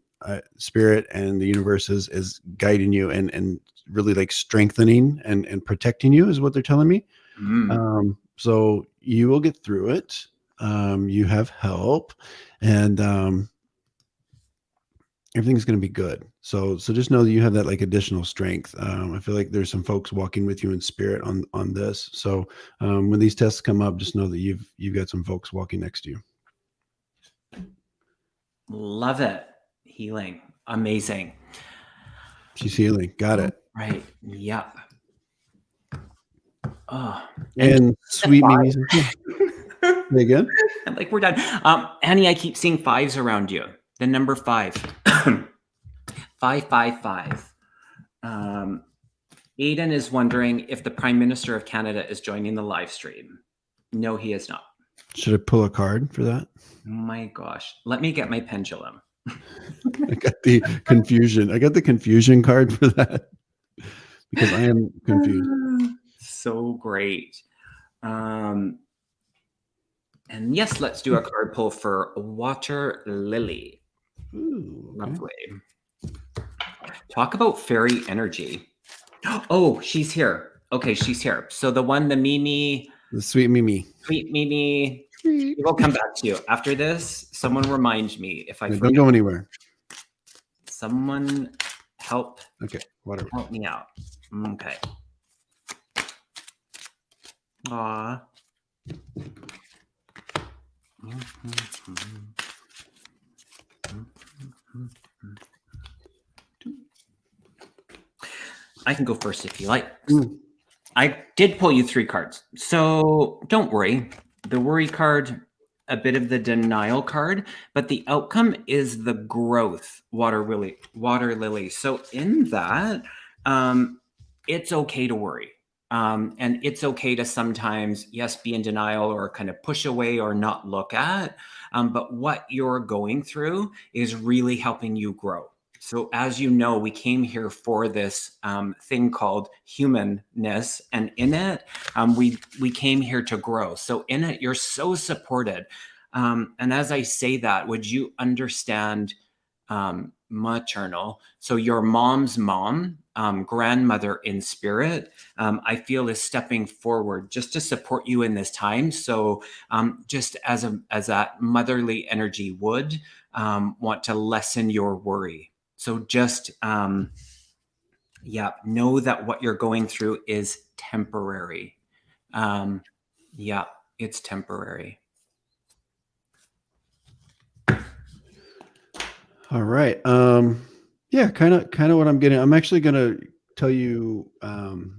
Spirit and the universe is guiding you and really like strengthening and protecting you is what they're telling me. So you will get through it. You have help, and everything's going to be good. So just know that you have that like additional strength. I feel like there's some folks walking with you in spirit on this. So when these tests come up, just know that you've got some folks walking next to you. Love it. Healing. Amazing. She's healing. Got it. Right. Yep. Oh, And sweet Mimi's. Again. Like we're done. Annie, I keep seeing fives around you. The number 5. 555. Aiden is wondering if the Prime Minister of Canada is joining the live stream. No, he is not. Should I pull a card for that? Oh my gosh. Let me get my pendulum. I got the confusion. I got the confusion card for that because I am confused. So great. And yes, let's do a card pull for Water Lily. Ooh, okay. Lovely. Talk about fairy energy. Oh, she's here. Okay, she's here. So the Mimi. The sweet Mimi. Sweet Mimi. We'll come back to you. After this, someone remind me if I Don't go anywhere. Someone help. Okay, whatever. Help me out. Okay. Aw. I can go first if you like. I did pull you 3 cards, so don't worry. The worry card, a bit of the denial card, but the outcome is the growth, water lily. So in that, it's okay to worry. And it's okay to sometimes, yes, be in denial or kind of push away or not look at. But what you're going through is really helping you grow. So as you know, we came here for this thing called humanness. And in it, we came here to grow. So in it, you're so supported. And as I say that, would you understand maternal? So your mom's mom, grandmother in spirit, I feel is stepping forward just to support you in this time. So just as that motherly energy would want to lessen your worry. So just, know that what you're going through is temporary. It's temporary. All right. Yeah, kind of what I'm getting. I'm actually gonna tell you,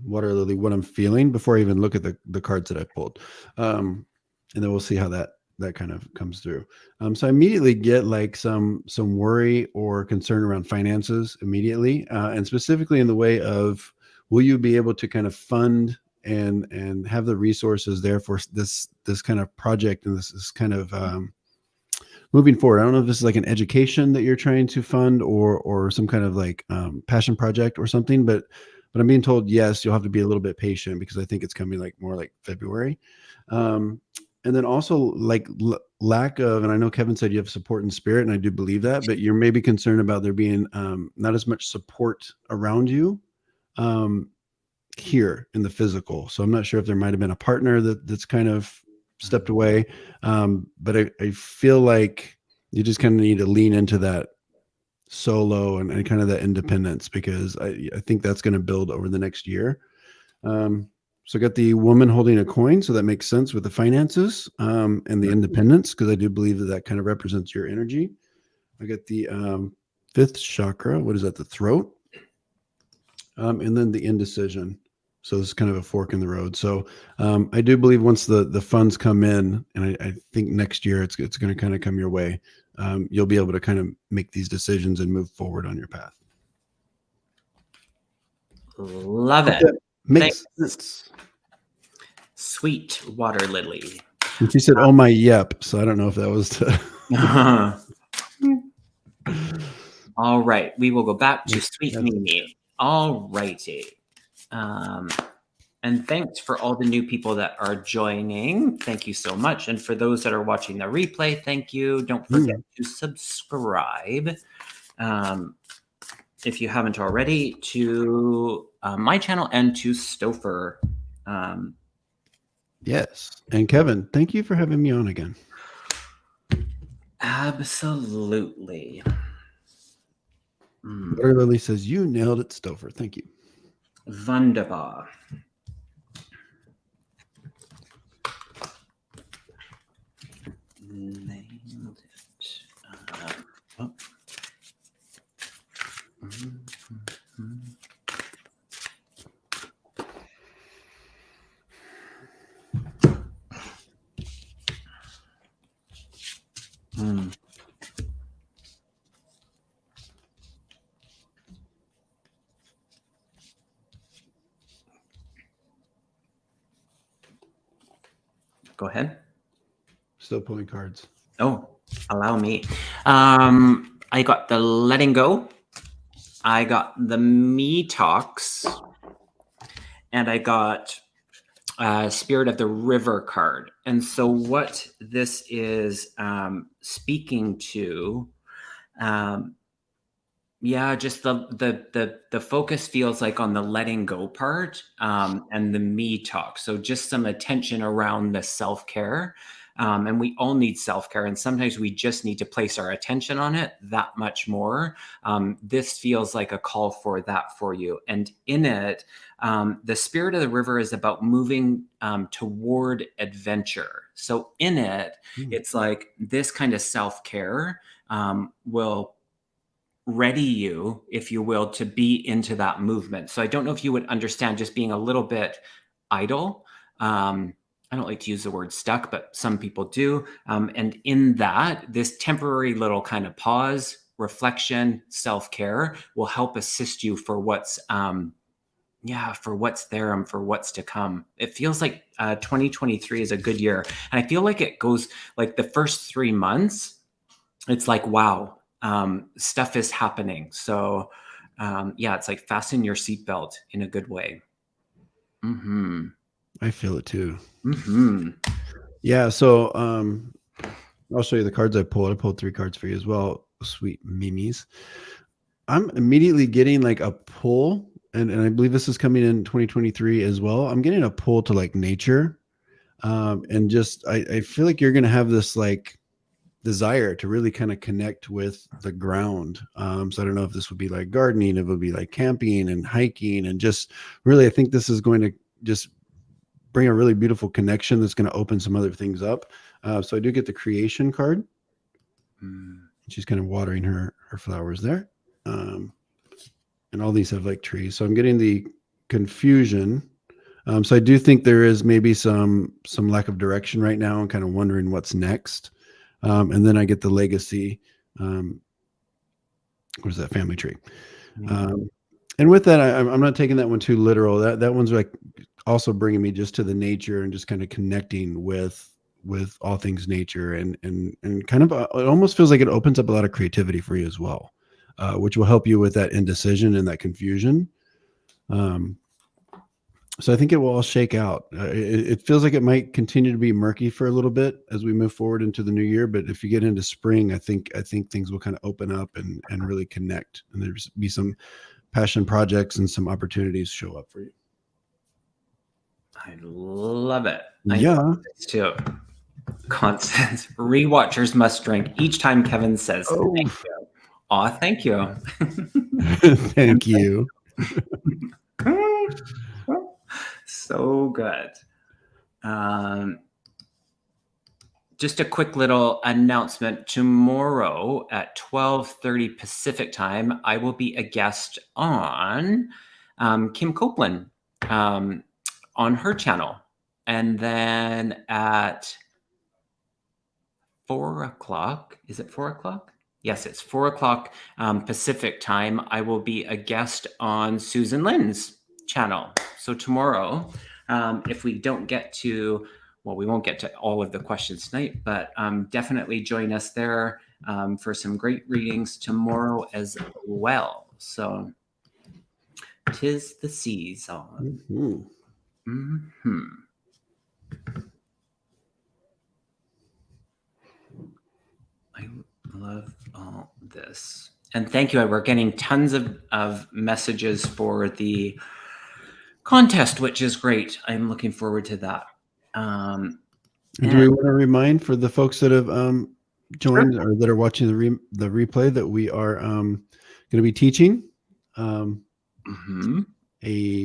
Water Lily, what I'm feeling before I even look at the cards that I pulled. And then we'll see how that kind of comes through. So I immediately get like some worry or concern around finances immediately, and specifically in the way of, will you be able to kind of fund and have the resources there for this kind of project, and this kind of moving forward. I don't know if this is like an education that you're trying to fund, or some kind of like passion project or something, but I'm being told, yes, you'll have to be a little bit patient because I think it's coming like more like February. And then also like lack of, and I know Kevin said you have support in spirit, and I do believe that, but you're maybe concerned about there being not as much support around you here in the physical. So I'm not sure if there might have been a partner that's kind of stepped away. But I feel like you just kind of need to lean into that solo and kind of that independence, because I think that's going to build over the next year. So I got the woman holding a coin, so that makes sense with the finances and the independence, because I do believe that kind of represents your energy. I got the fifth chakra. What is that? The throat. And then the indecision. So it's kind of a fork in the road. So I do believe once the funds come in, and I think next year it's going to kind of come your way, you'll be able to kind of make these decisions and move forward on your path. Love it. Makes sense. Sweet Water Lily. And she said, "Oh my, yep." So I don't know if that was to... All right, we will go back to Sweet Mimi. All righty. And thanks for all the new people that are joining. Thank you so much. And for those that are watching the replay, thank you. Don't forget to subscribe, if you haven't already, to my channel and to Stopher. Yes. And Kevin, thank you for having me on again. Absolutely. Water Lily says, you nailed it, Stopher. Thank you. Wunderbar. Nailed it. Oh. Go ahead. Still pulling cards. Oh, allow me. I got the letting go. I got the me talks. And I got Spirit of the River card. And so what this is speaking to, yeah, just the focus feels like on the letting go part and the me talk. So just some attention around the self-care. And we all need self-care, and sometimes we just need to place our attention on it that much more. This feels like a call for that for you. And in it, the Spirit of the River is about moving toward adventure. So in it, it's like this kind of self-care will ready you, if you will, to be into that movement. So I don't know if you would understand just being a little bit idle. I don't like to use the word stuck, but some people do. And in that, this temporary little kind of pause, reflection, self-care will help assist you for what's for what's there and for what's to come. It feels like 2023 is a good year. And I feel like it goes like the first 3 months, it's like, wow, stuff is happening. So it's like fasten your seatbelt in a good way. I feel it too. Yeah. So I'll show you the cards I pulled. I pulled 3 cards for you as well. Sweet Mimis. I'm immediately getting like a pull, and I believe this is coming in 2023 as well. I'm getting a pull to like nature. And just, I feel like you're going to have this like desire to really kind of connect with the ground. So I don't know if this would be like gardening, if it would be like camping and hiking, and just really, I think this is going to just bring a really beautiful connection that's going to open some other things up. So I do get the creation card. She's kind of watering her flowers there. And all these have like trees. So I'm getting the confusion. So I do think there is maybe some lack of direction right now and kind of wondering what's next. And then I get the legacy. What is that? Family tree. And with that, I'm not taking that one too literal. That one's like also bringing me just to the nature and just kind of connecting with all things nature and kind of it almost feels like it opens up a lot of creativity for you as well, which will help you with that indecision and that confusion. So I think it will all shake out. It feels like it might continue to be murky for a little bit as we move forward into the new year. But if you get into spring, I think things will kind of open up and really connect, and there's be some passion projects and some opportunities show up for you. I love it. Yeah. I love this too. Constance, rewatchers must drink each time Kevin says thank you. Aw, thank you. Thank you. So good. Just a quick little announcement. Tomorrow at 12:30 Pacific time, I will be a guest on Kim Copeland on her channel. And then at 4 o'clock, is it 4 o'clock? Yes, it's 4 o'clock Pacific time. I will be a guest on Susan Lynn's channel. So tomorrow, if we don't get to, well, we won't get to all of the questions tonight, but definitely join us there for some great readings tomorrow as well. So 'tis the season. I love all this. And thank you. We're getting tons of messages for the contest, which is great. I'm looking forward to that. Do we want to remind for the folks that have joined or that are watching the replay that we are going to be teaching a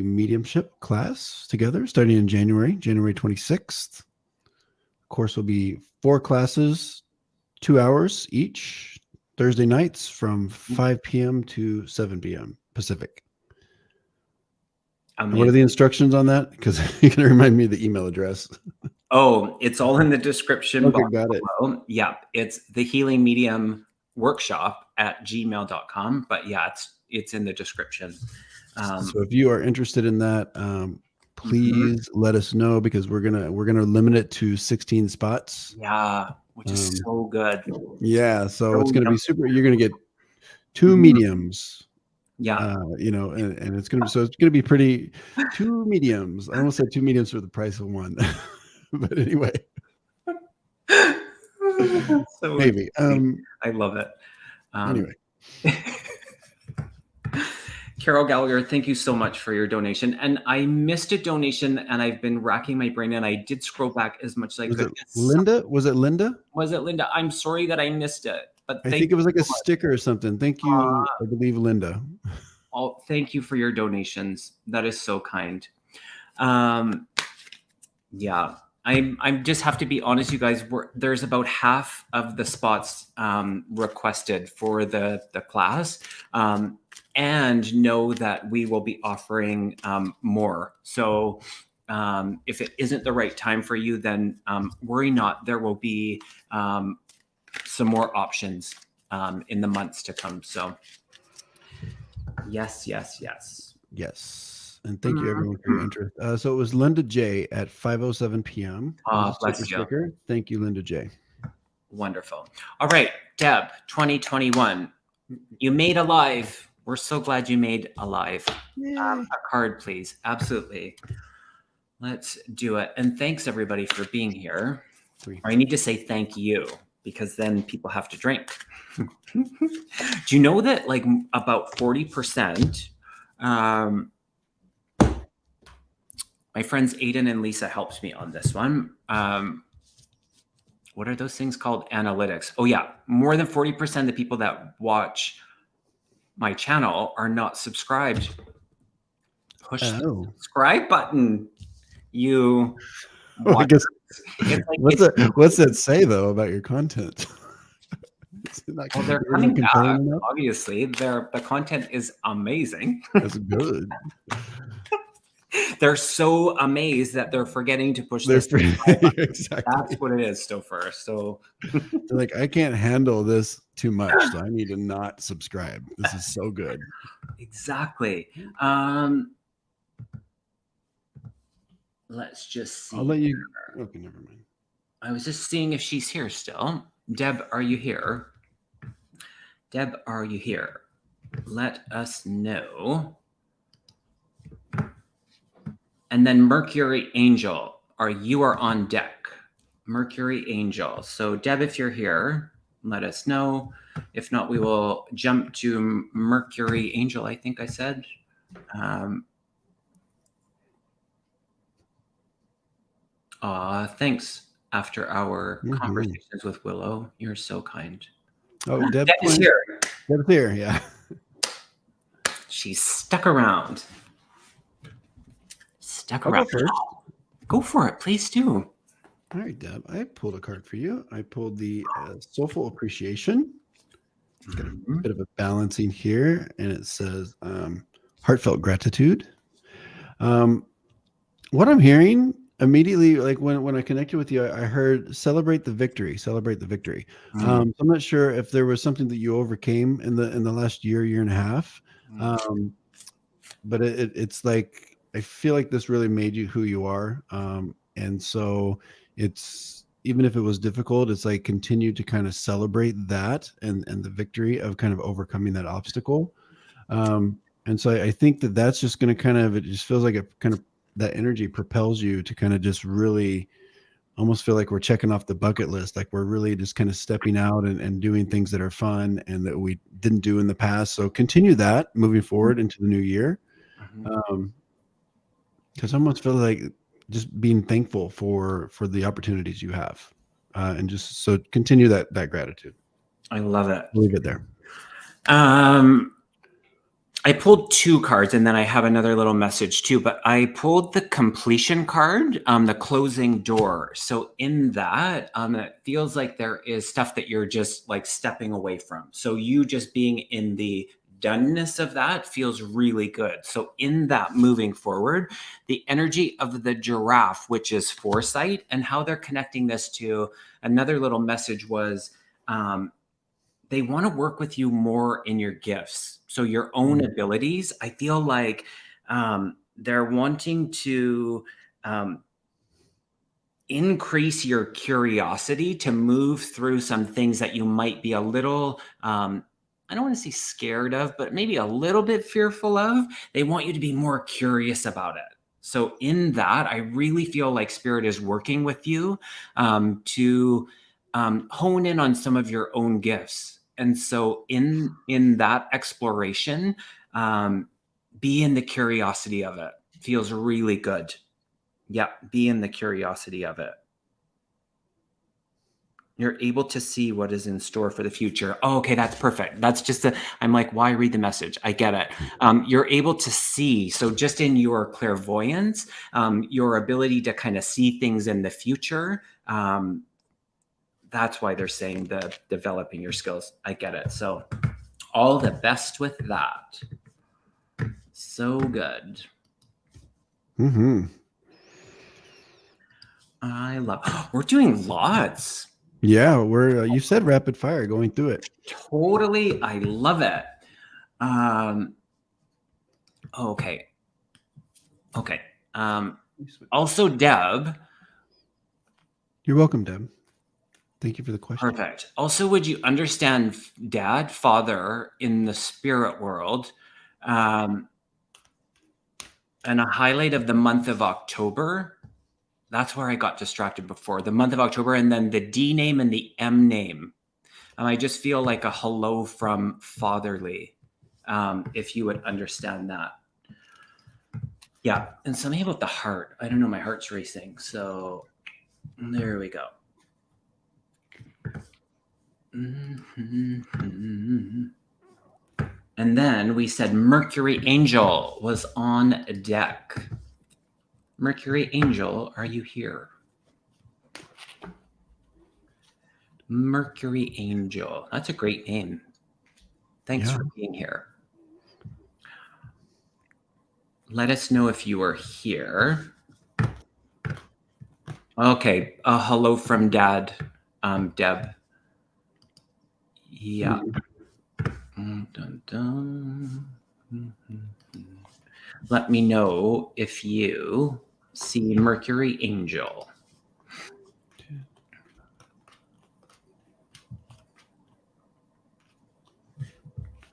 mediumship class together starting in January 26th. Of course, will be 4 classes, 2 hours each, Thursday nights from 5 p.m. to 7 p.m. Pacific. What are the instructions on that? Because you're going to remind me of the email address. Oh, it's all in the description box. Got it. Yeah, it's Thehealingmediumworkshop@gmail.com. But yeah, it's in the description. So if you are interested in that, please let us know, because we're gonna limit it to 16 spots. Yeah, which is so good. Yeah, so it's gonna be super. You're gonna get 2 mediums. Yeah, and it's gonna be pretty. 2 mediums. I almost said 2 mediums for the price of 1, but anyway. So maybe. I love it. Anyway. Carol Gallagher, thank you so much for your donation. And I missed a donation, and I've been racking my brain, and I did scroll back as much as I could. Linda? Was it Linda? Was it Linda? I'm sorry that I missed it. But I think it was like a sticker or something. Thank you, I believe, Linda. Thank you for your donations. That is so kind. Yeah, I just have to be honest, you guys. There's about half of the spots requested for the class, and know that we will be offering more. So if it isn't the right time for you, then worry not. There will be some more options in the months to come. So yes. And thank you everyone for your interest. So it was Linda J at 5:07 p.m. Bless you. Thank you, Linda J. Wonderful. All right, Deb, 2021. You made a live. We're so glad you made a live. A card, please. Absolutely. Let's do it. And thanks everybody for being here. 3. I need to say thank you, because then people have to drink. Do you know that like about 40%, my friends Aiden and Lisa helped me on this one. What are those things called? Analytics. Oh yeah. More than 40% of the people that watch my channel are not subscribed. Push the subscribe button. You. Well, I guess, what's that say though about your content? Well, they're coming back. Obviously, the content is amazing. That's good. They're so amazed that they're forgetting to push this. Exactly. That's what it is, Stopher. So they're like, I can't handle this too much, so I need to not subscribe. This is so good. Exactly. Let's just see. I'll let you. Okay, never mind. I was just seeing if she's here still. Deb, are you here? Deb, are you here? Let us know. And then Mercury Angel, you are on deck. Mercury Angel. So Deb, if you're here, let us know. If not, we will jump to Mercury Angel, I think I said. Thanks. After our conversations with Willow, you're so kind. Oh, Deb is here. Deb's here, yeah. She's stuck around. I'll go first. Go for it, please do. All right, Deb. I pulled a card for you. I pulled the Soulful Appreciation. It's got a bit of a balancing here, and it says heartfelt gratitude. What I'm hearing immediately, like when I connected with you, I heard celebrate the victory. I'm not sure if there was something that you overcame in the last year and a half, but it's like I feel like this really made you who you are, and so it's, even if it was difficult, it's like continue to kind of celebrate that and the victory of kind of overcoming that obstacle. And so I think that's just going to kind of, it just feels like it kind of, that energy propels you to kind of just really almost feel like we're checking off the bucket list. Like we're really just kind of stepping out and doing things that are fun and that we didn't do in the past. So continue that moving forward into the new year. Because I almost feel like just being thankful for the opportunities you have, and just so continue that gratitude. I love it. Leave it there. I pulled two cards and then I have another little message too, but I pulled the completion card, the closing door. So in that, it feels like there is stuff that you're just like stepping away from. So you just being in the doneness of that feels really good. So in that moving forward, the energy of the giraffe, which is foresight, and how they're connecting this to another little message was, they want to work with you more in your gifts. So your own abilities, I feel like they're wanting to increase your curiosity to move through some things that you might be a little, I don't want to say scared of, but maybe a little bit fearful of. They want you to be more curious about it. So in that, I really feel like Spirit is working with you to hone in on some of your own gifts. And so in that exploration, be in the curiosity of it. Feels really good. Yeah, be in the curiosity of it. You're able to see what is in store for the future. Oh, okay, that's perfect. That's just I'm like, why read the message? I get it. You're able to see. So just in your clairvoyance, your ability to kind of see things in the future, that's why they're saying the developing your skills. I get it. So all the best with that. So good. I love, we're doing lots. Yeah, you said rapid fire going through it. Totally. I love it. Okay. Also, Deb. You're welcome, Deb. Thank you for the question. Perfect. Also, would you understand Dad, Father in the spirit world, and a highlight of the month of October? That's where I got distracted before. The month of October, and then the D name and the M name. I just feel like a hello from Fatherly, if you would understand that. Yeah, and something about the heart. I don't know, my heart's racing. So there we go. And then we said Mercury Angel was on deck. Mercury Angel, are you here? Mercury Angel. That's a great name. Thanks for being here. Let us know if you are here. Okay. Hello from Dad, Deb. Yeah. Dun, dun. Let me know if you see Mercury Angel.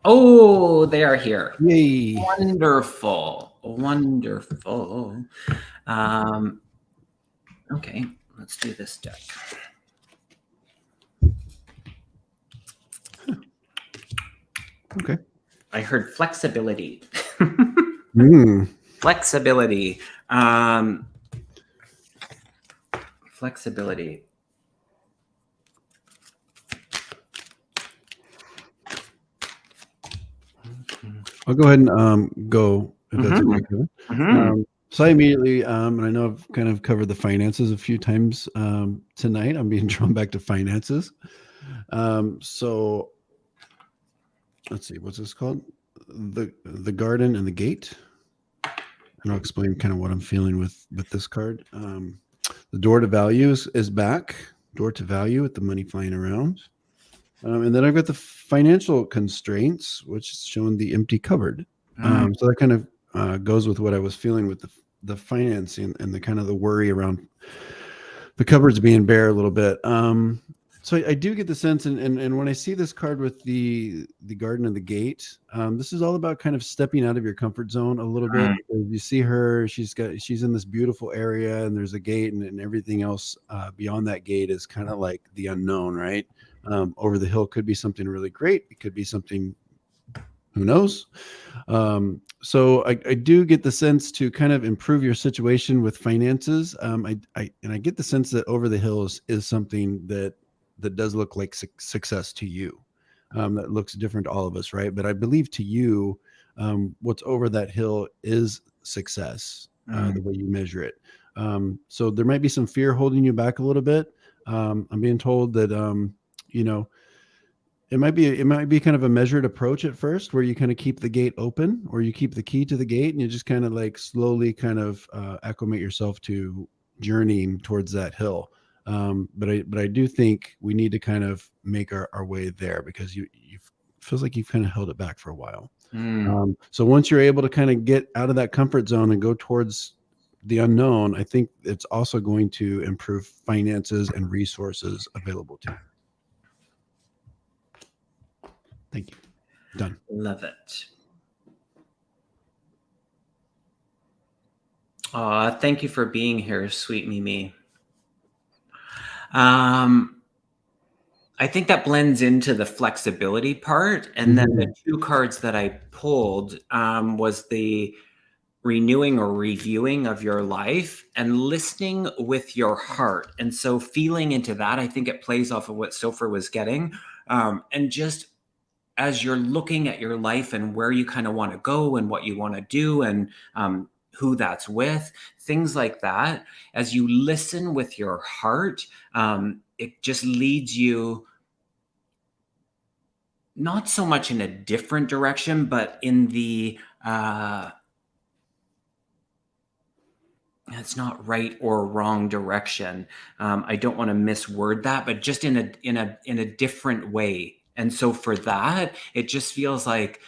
Oh, they are here. Yay. Wonderful. Wonderful. Okay, let's do this deck. Okay. I heard flexibility. Mm. Flexibility. Flexibility. I'll go ahead and go if that's okay. So I immediately, and I know I've kind of covered the finances a few times tonight. I'm being drawn back to finances. So let's see, what's this called? The garden and the gate. And I'll explain kind of what I'm feeling with this card. The door to value is back. Door to value with the money flying around. And then I've got the financial constraints, which is showing the empty cupboard. So that kind of goes with what I was feeling with the financing and the kind of the worry around the cupboards being bare a little bit. So I do get the sense, and when I see this card with the garden and the gate, this is all about kind of stepping out of your comfort zone a little bit. You see her; she's in this beautiful area, and there's a gate, and everything else beyond that gate is kind of like the unknown, right? Over the hill could be something really great. It could be something, who knows? So I do get the sense to kind of improve your situation with finances. I get the sense that over the hills is something that does look like success to you. That looks different to all of us, right? But I believe to you, what's over that hill is success, the way you measure it. So there might be some fear holding you back a little bit. I'm being told that it might be kind of a measured approach at first, where you kind of keep the gate open, or you keep the key to the gate, and you just kind of like slowly kind of acclimate yourself to journeying towards that hill. But I do think we need to kind of make our way there, because you feels like you've kind of held it back for a while. So once you're able to kind of get out of that comfort zone and go towards the unknown, I think it's also going to improve finances and resources available to you. Thank you. Done. Love it. Thank you for being here, sweet Mimi. I think that blends into the flexibility part. And then the two cards that I pulled was the renewing or reviewing of your life and listening with your heart. And so feeling into that, I think it plays off of what Stopher was getting. And just as you're looking at your life and where you kind of want to go and what you want to do, and who that's with, things like that, as you listen with your heart, it just leads you not so much in a different direction, but in the it's not right or wrong direction. I don't want to misword that, but just in a different way. And so for that, it just feels like,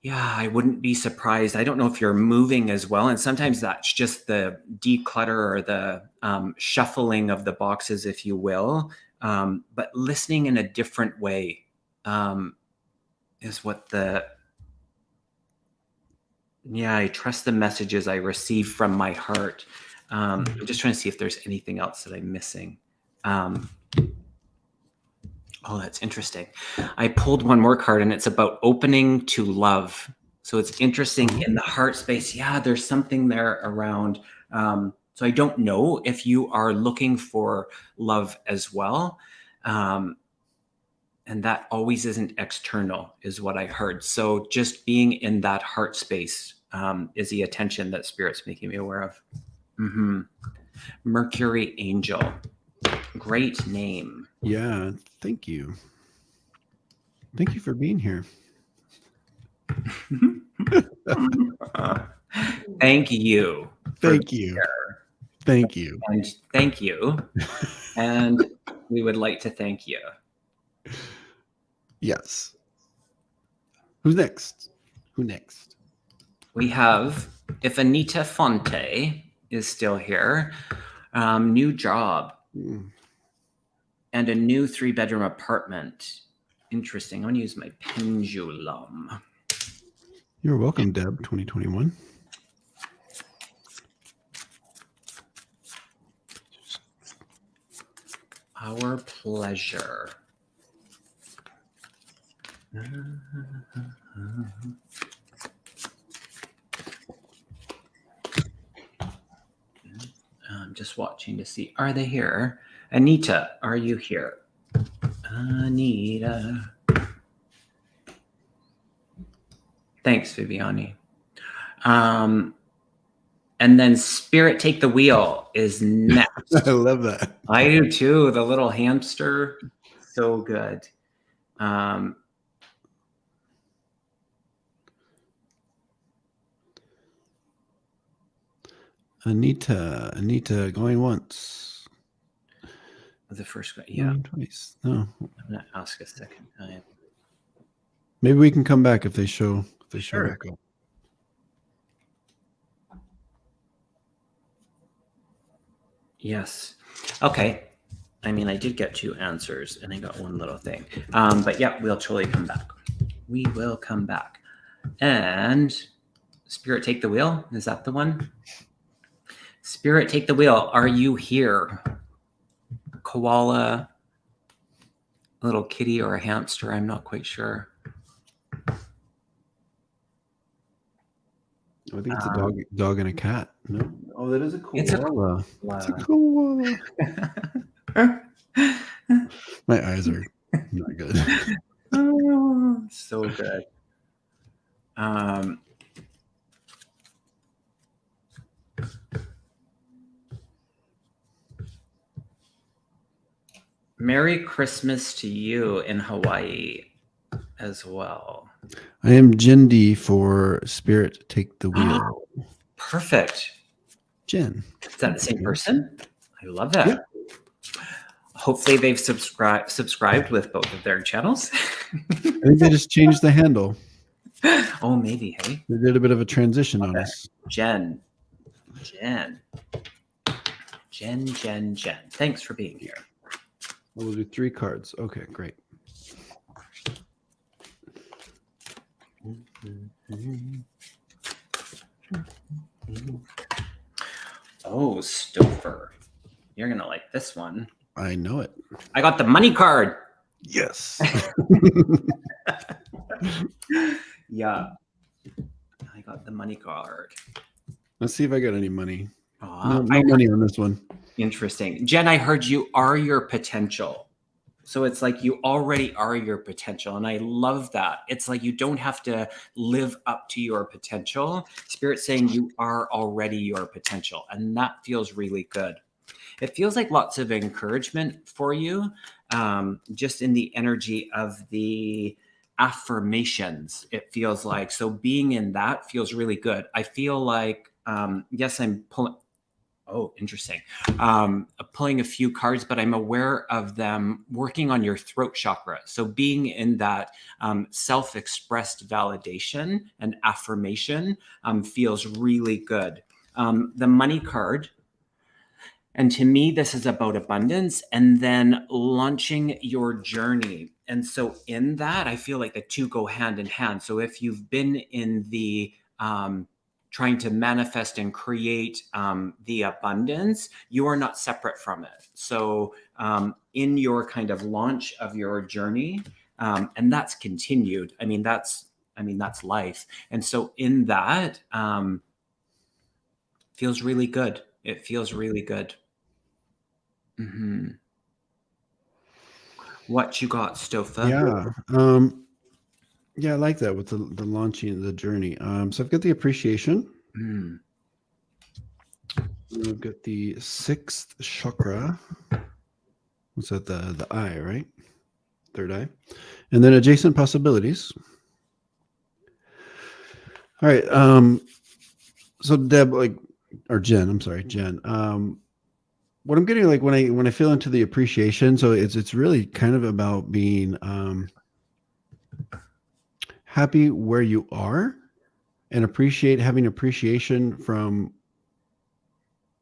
yeah, I wouldn't be surprised. I don't know if you're moving as well. And sometimes that's just the declutter or the shuffling of the boxes, if you will. But listening in a different way is what I trust the messages I receive from my heart. I'm just trying to see if there's anything else that I'm missing. Oh, that's interesting. I pulled one more card, and it's about opening to love. So it's interesting in the heart space. Yeah, there's something there around. So I don't know if you are looking for love as well. And that always isn't external, is what I heard. So just being in that heart space is the attention that Spirit's making me aware of. Mercury Angel. Great name. Yeah, thank you. Thank you for being here. Thank you. Thank you. Thank you. And thank you. And we would like to thank you. Yes. Who's next? Who next? We have, if Anita Fonte is still here, new job and a new 3-bedroom apartment. Interesting. I'm going to use my pendulum. You're welcome, Deb, 2021. Our pleasure. I'm just watching to see, are they here? Anita, are you here? Anita. Thanks, Viviani. And then Spirit Take the Wheel is next. I love that. I do too. The little hamster. So good. Anita going once. The first guy. Yeah. Going twice. No. I'm gonna ask a second time. Maybe we can come back if they show Sure. back up. Yes. Okay. I mean, I did get 2 answers and I got 1 little thing. But yeah, we'll totally come back. We will come back. And Spirit Take the Wheel. Is that the one? Spirit Take the Wheel. Are you here? Koala, a little kitty, or a hamster? I'm not quite sure. I think it's a dog and a cat. No. Oh, that is a koala. It's a koala. My eyes are not good. Oh, so good. Merry Christmas to you in Hawaii as well. I am Jindy for Spirit Take the Wheel. Perfect. Jen. Is that the same person? I love that. Yeah. Hopefully they've subscribed with both of their channels. I think they just changed the handle. Oh, maybe, hey? They did a bit of a transition on us. Jen. Thanks for being here. We'll do 3 cards. Okay, great. Oh, Stopher. You're going to like this one. I know it. I got the money card. Yes. Yeah. I got the money card. Let's see if I got any money. No money on this one. Interesting. Jen, I heard you are your potential. So it's like you already are your potential. And I love that. It's like you don't have to live up to your potential. Spirit's saying you are already your potential. And that feels really good. It feels like lots of encouragement for you, just in the energy of the affirmations. It feels like, so being in that feels really good. I feel like, yes, I'm pulling. Oh, interesting. Pulling a few cards, but I'm aware of them working on your throat chakra. So being in that self-expressed validation and affirmation feels really good. The money card. And to me, this is about abundance and then launching your journey. And so in that, I feel like the 2 go hand in hand. So if you've been in the trying to manifest and create the abundance, you are not separate from it. So in your kind of launch of your journey, and that's continued. I mean, that's life. And so in that, feels really good. It feels really good. Mm-hmm. What you got, Stopher? Yeah. Yeah, I like that with the launching the journey. So I've got the appreciation. We've got the 6th chakra. What's that? The eye, right? Third eye. And then adjacent possibilities. All right. So Deb, or Jen, I'm sorry, Jen. What I'm getting, when I feel into the appreciation, so it's really kind of about being happy where you are and having appreciation from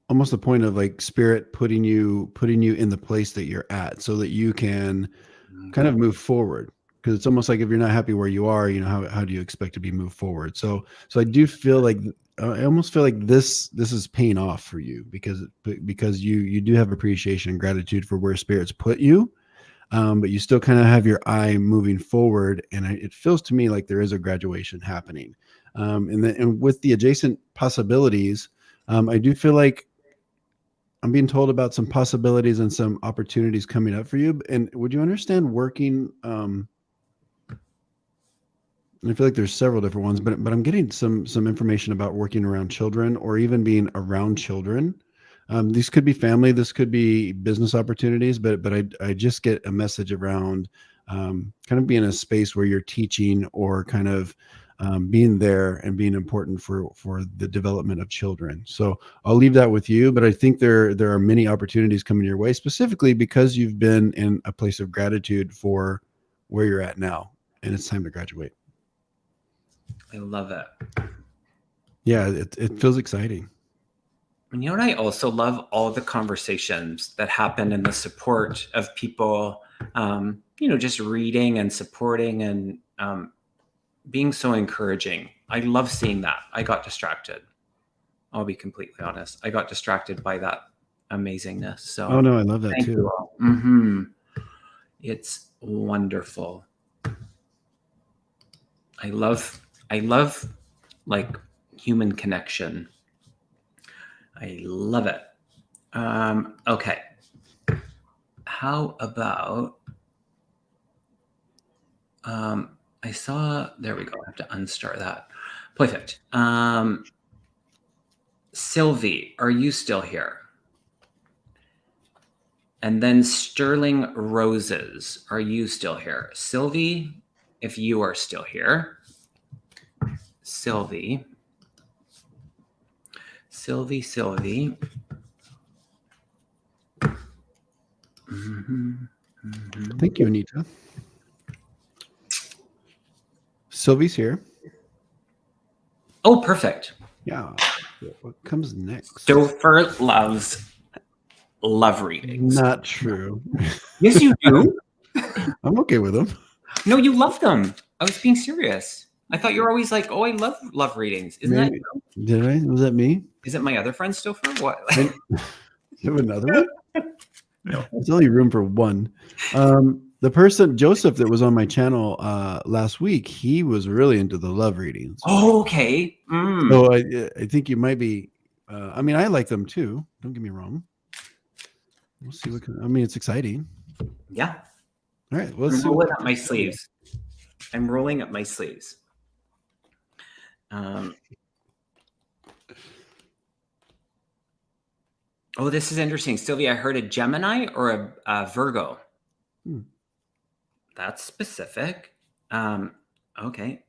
almost the point of spirit putting you in the place that you're at so that you can kind of move forward. Because it's almost like if you're not happy where you are, how do you expect to be moved forward? So I do feel I almost feel like this is paying off for you because you do have appreciation and gratitude for where spirits put you, but you still kind of have your eye moving forward, and it feels to me like there is a graduation happening. And with the adjacent possibilities, I do feel like I'm being told about some possibilities and some opportunities coming up for you. And would you understand working? I feel like there's several different ones, but I'm getting some information about working around children or even being around children. These could be family, this could be business opportunities, but I just get a message around kind of being in a space where you're teaching or kind of being there and being important for the development of children. So I'll leave that with you, but I think there are many opportunities coming your way, specifically because you've been in a place of gratitude for where you're at now, and it's time to graduate. I love it. Yeah, it feels exciting. And you know what I also love? All the conversations that happen and the support of people, just reading and supporting and being so encouraging. I love seeing that. I got distracted. I'll be completely honest. I got distracted by that amazingness. So oh no, I love that thank too. you all. Mm-hmm. It's wonderful. I love like human connection. I love it. Okay. How about I saw, there we go. I have to unstart that. Perfect. Sylvie, are you still here? And then Sterling Roses, are you still here? Sylvie, if you are still here. Sylvie. Mm-hmm. Mm-hmm. Thank you, Anita. Sylvie's here. Oh, perfect. Yeah. What comes next? Stopher loves love readings. Not true. Yes, you do. I'm okay with them. No, you love them. I was being serious. I thought you were always like, oh, I love readings. Isn't that you? Did I? Was that me? Is it my other friend Stopher? What? You have another one? No. There's only room for one. The person, Joseph, that was on my channel last week, he was really into the love readings. Oh, okay. Mm. So I think you might be, I mean, I like them too. Don't get me wrong. We'll see it's exciting. Yeah. All right. Let's I'm see rolling up my sleeves. I'm rolling up my sleeves. Oh, this is interesting. Sylvia, I heard a Gemini or a Virgo. That's specific. Okay.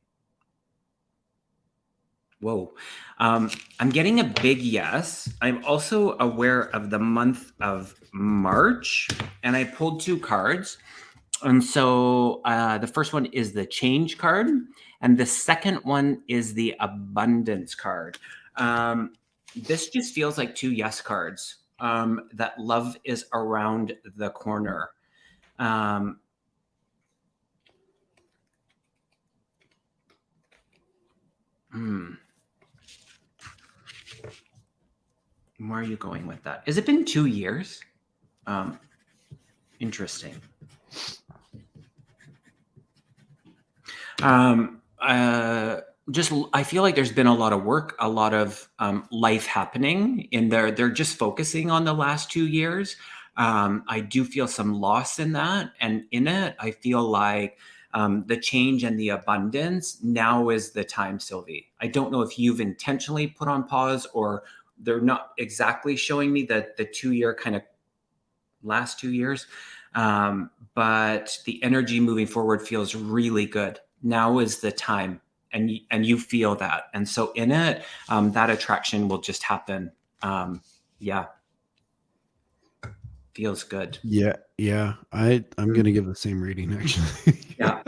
Whoa. I'm getting a big yes. I'm also aware of the month of March, and I pulled 2 cards. And so the first one is the change card, and the second one is the abundance card. This just feels like 2 yes cards, that love is around the corner. Where are you going with that? Has it been 2 years? Interesting. I feel like there's been a lot of work, a lot of life happening in there. They're just focusing on the last 2 years. I do feel some loss in that. And in it, I feel like the change and the abundance, now is the time, Sylvie. I don't know if you've intentionally put on pause, or they're not exactly showing me that the 2 year kind of last 2 years. But the energy moving forward feels really good. Now is the time, and you feel that. And so in it, that attraction will just happen. Yeah. Feels good. Yeah. Yeah. I'm going to give the same reading actually. Yeah.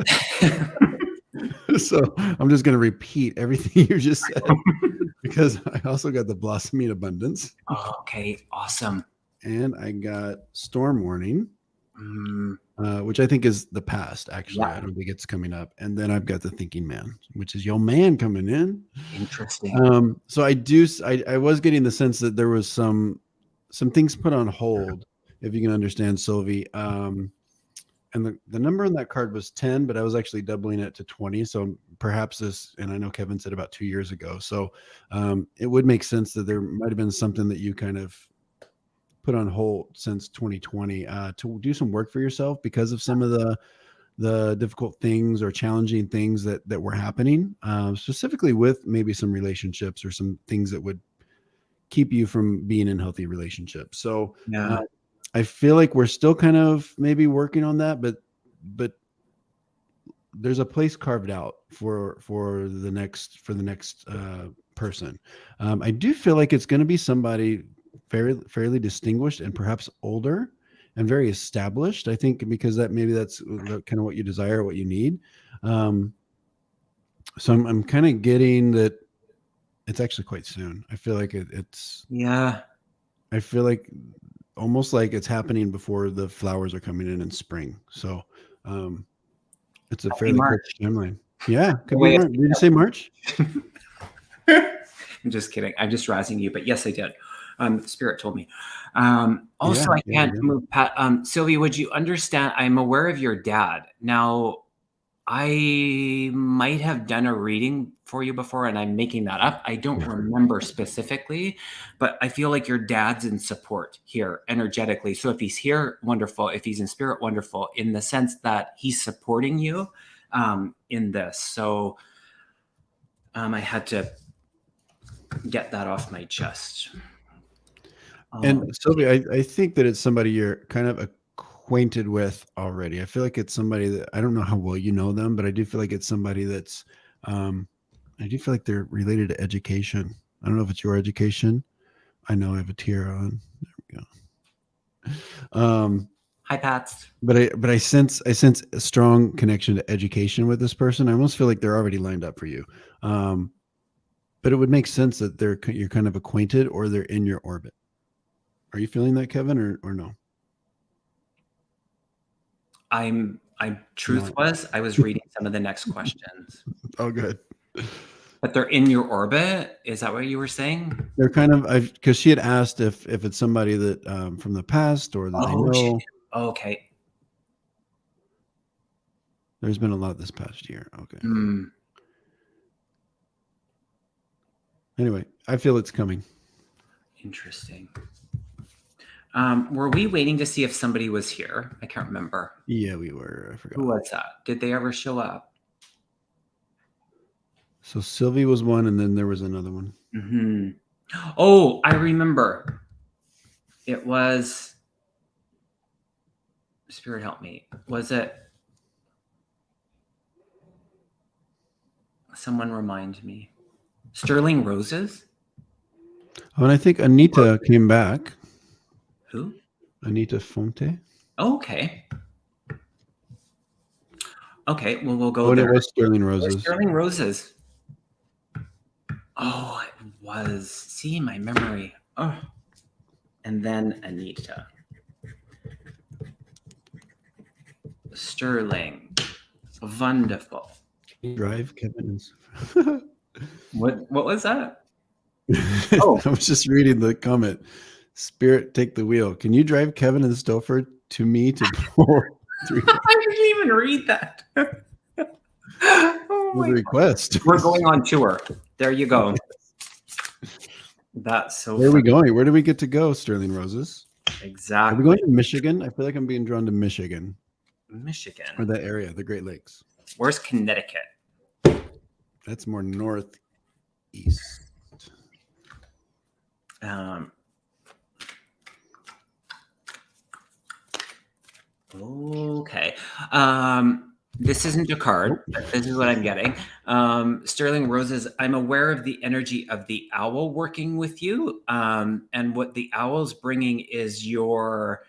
So I'm just going to repeat everything you just said because I also got the blossoming abundance. Oh, okay. Awesome. And I got storm warning, Mm, which I think is the past. Actually, yeah. I don't think it's coming up. And then I've got the thinking man, which is your man coming in. Interesting. So I was getting the sense that there was some things put on hold, if you can understand, Sylvie. And the number on that card was 10, but I was actually doubling it to 20. So perhaps this, and I know Kevin said about 2 years ago. So it would make sense that there might have been something that you kind of put on hold since 2020 to do some work for yourself because of some of the difficult things or challenging things that were happening, specifically with maybe some relationships or some things that would keep you from being in healthy relationships. So Yeah. I feel like we're still kind of maybe working on that, but there's a place carved out for the next person. I do feel like it's going to be somebody fairly distinguished and perhaps older and very established. I think because that's kind of what you desire, what you need. So I'm kind of getting that it's actually quite soon. I feel like it's. Yeah. I feel like almost like it's happening before the flowers are coming in spring. So it's a Happy fairly quick March. timeline. Yeah, could Way be of March. Did you say March? I'm just kidding. I'm just razzing you, but yes, I did. Spirit told me. Also, I Yeah, can't yeah. move. Sylvia, would you understand? I'm aware of your dad. Now, I might have done a reading for you before, and I'm making that up. I don't remember specifically, but I feel like your dad's in support here energetically. So if he's here, wonderful. If he's in spirit, wonderful, in the sense that he's supporting you in this. So I had to get that off my chest. And Sylvia, I think that it's somebody you're kind of acquainted with already. I feel like it's somebody that I don't know how well you know them, but I do feel like it's somebody that's I do feel like they're related to education. I don't know if it's your education. I know I have a tear on. There we go. Hi, Pats. But I sense a strong connection to education with this person. I almost feel like they're already lined up for you. But it would make sense that you're kind of acquainted or they're in your orbit. Are you feeling that, Kevin, or no? Truth was, I was reading some of the next questions. Oh, good. But they're in your orbit? Is that what you were saying? They're kind of, because she had asked if it's somebody that from the past or that they know. Okay. There's been a lot this past year. Okay. Anyway, I feel it's coming. Interesting. Were we waiting to see if somebody was here? I can't remember. Yeah, we were. I forgot. Who was that? Did they ever show up? So Sylvie was one, and then there was another one. Mm-hmm. Oh, I remember. It was, Spirit help me. Was it? Someone remind me. Sterling Roses? Oh, and I think Anita came back. Who? Anita Fonte. Okay. Okay, well, we'll go Oh, and there. it was Sterling Roses. Sterling Roses. Oh, it was. See, my memory. Oh. And then Anita. Sterling. Wonderful. Drive, Kevin. What was that? Oh, I was just reading the comment. Spirit, take the wheel. Can you drive Kevin and Stopher to me to pull 3? I didn't even read that. Oh my request. We're going on tour. There you go. That's so Where are we going? Where do we get to go, Sterling Roses? Exactly. Are we going to Michigan? I feel like I'm being drawn to Michigan. Michigan. Or that area, the Great Lakes. Where's Connecticut? That's more northeast. Okay. This isn't a card, Nope. but this is what I'm getting. Sterling Roses, I'm aware of the energy of the owl working with you. And what the owl's bringing is your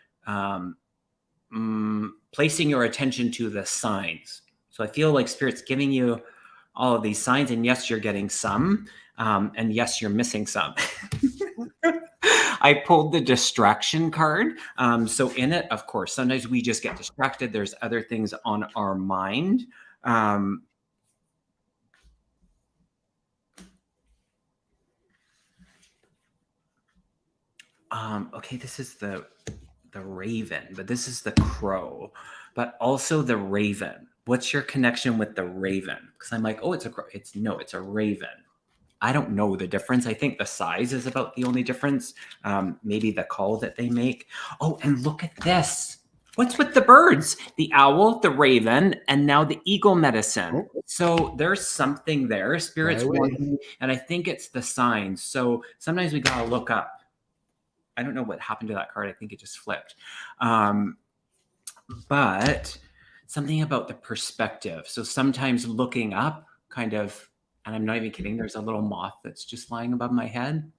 placing your attention to the signs. So I feel like Spirit's giving you all of these signs, and yes, you're getting some, and yes, you're missing some. I pulled the distraction card. So in it, of course, sometimes we just get distracted. There's other things on our mind. Okay, this is the raven, but this is the crow, but also the raven. What's your connection with the raven? Because I'm like, oh, it's a crow. It's a raven. I don't know the difference. I think the size is about the only difference. Maybe the call that they make. Oh, and look at this. What's with the birds? The owl, the raven, and now the eagle medicine. Oh. So there's something there. Spirits wanting, and I think it's the signs. So sometimes we gotta look up. I don't know what happened to that card. I think it just flipped. But something about the perspective. So sometimes looking up kind of, and I'm not even kidding, there's a little moth that's just flying above my head.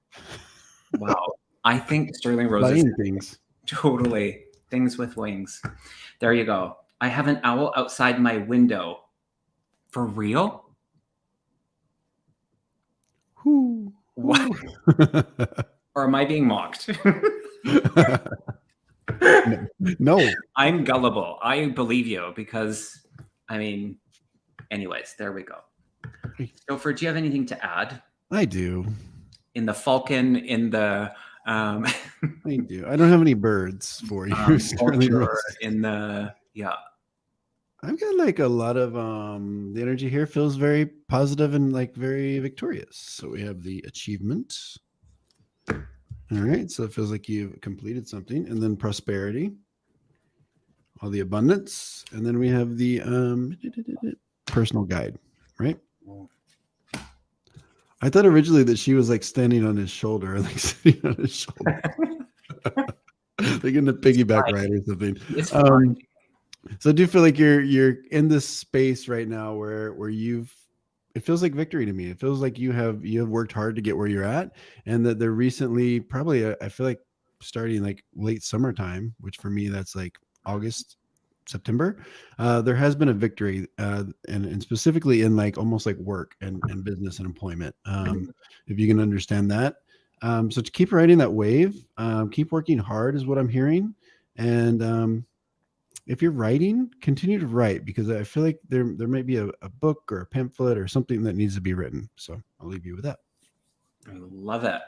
Wow. I think Sterling Roses things. Totally. Things with wings. There you go. I have an owl outside my window. For real? Whoo. What? Or am I being mocked? No. I'm gullible. I believe you because, I mean, anyways, there we go. Stopher, do you have anything to add? I do. In the falcon, in the... I do. I don't have any birds for you. In the... Yeah. I've got like a lot of the energy here feels very positive and like very victorious. So we have the achievement. All right, so it feels like you've completed something, and then prosperity, all the abundance, and then we have the personal guide, right? I thought originally that she was like standing on his shoulder, like sitting on his shoulder, like in the piggyback ride or something. So I do feel like you're in this space right now where it feels like victory to me. It feels like you have worked hard to get where you're at, and that they're recently probably I feel like starting like late summertime, which for me that's like August, September. There has been a victory, and specifically in like almost like work and business and employment. If you can understand that. So to keep riding that wave, keep working hard is what I'm hearing, and if you're writing, continue to write, because I feel like there might be a book or a pamphlet or something that needs to be written. So I'll leave you with that. I love it.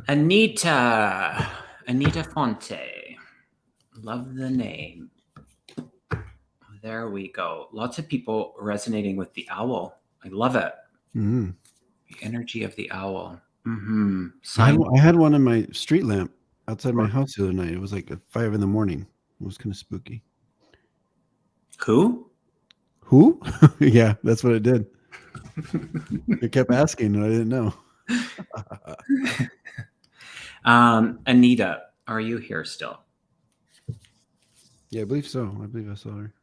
Anita Fonte. Love the name. There we go. Lots of people resonating with the owl. I love it. Mm-hmm. The energy of the owl. Mm-hmm. I had one in my street lamp outside my house the other night. It was like at 5 a.m. It was kind of spooky. Who? Yeah, that's what it did. It kept asking and I didn't know. Anita, are you here still? Yeah, I believe so. I believe I saw her.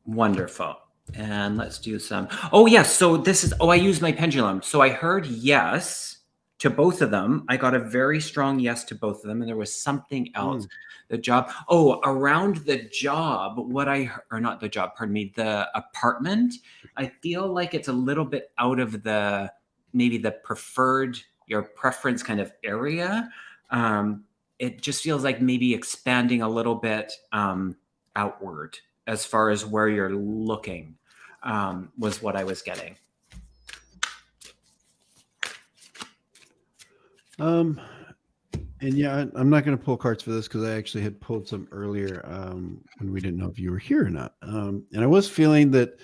Wonderful. And let's do some. Oh, yes. So this is, I used my pendulum. So I heard yes to both of them. I got a very strong yes to both of them. And there was something else. The job. Oh, around the job, the apartment. I feel like it's a little bit out of maybe the your preference kind of area. It just feels like maybe expanding a little bit outward as far as where you're looking was what I was getting. And yeah, I'm not going to pull cards for this because I actually had pulled some earlier when we didn't know if you were here or not. And I was feeling that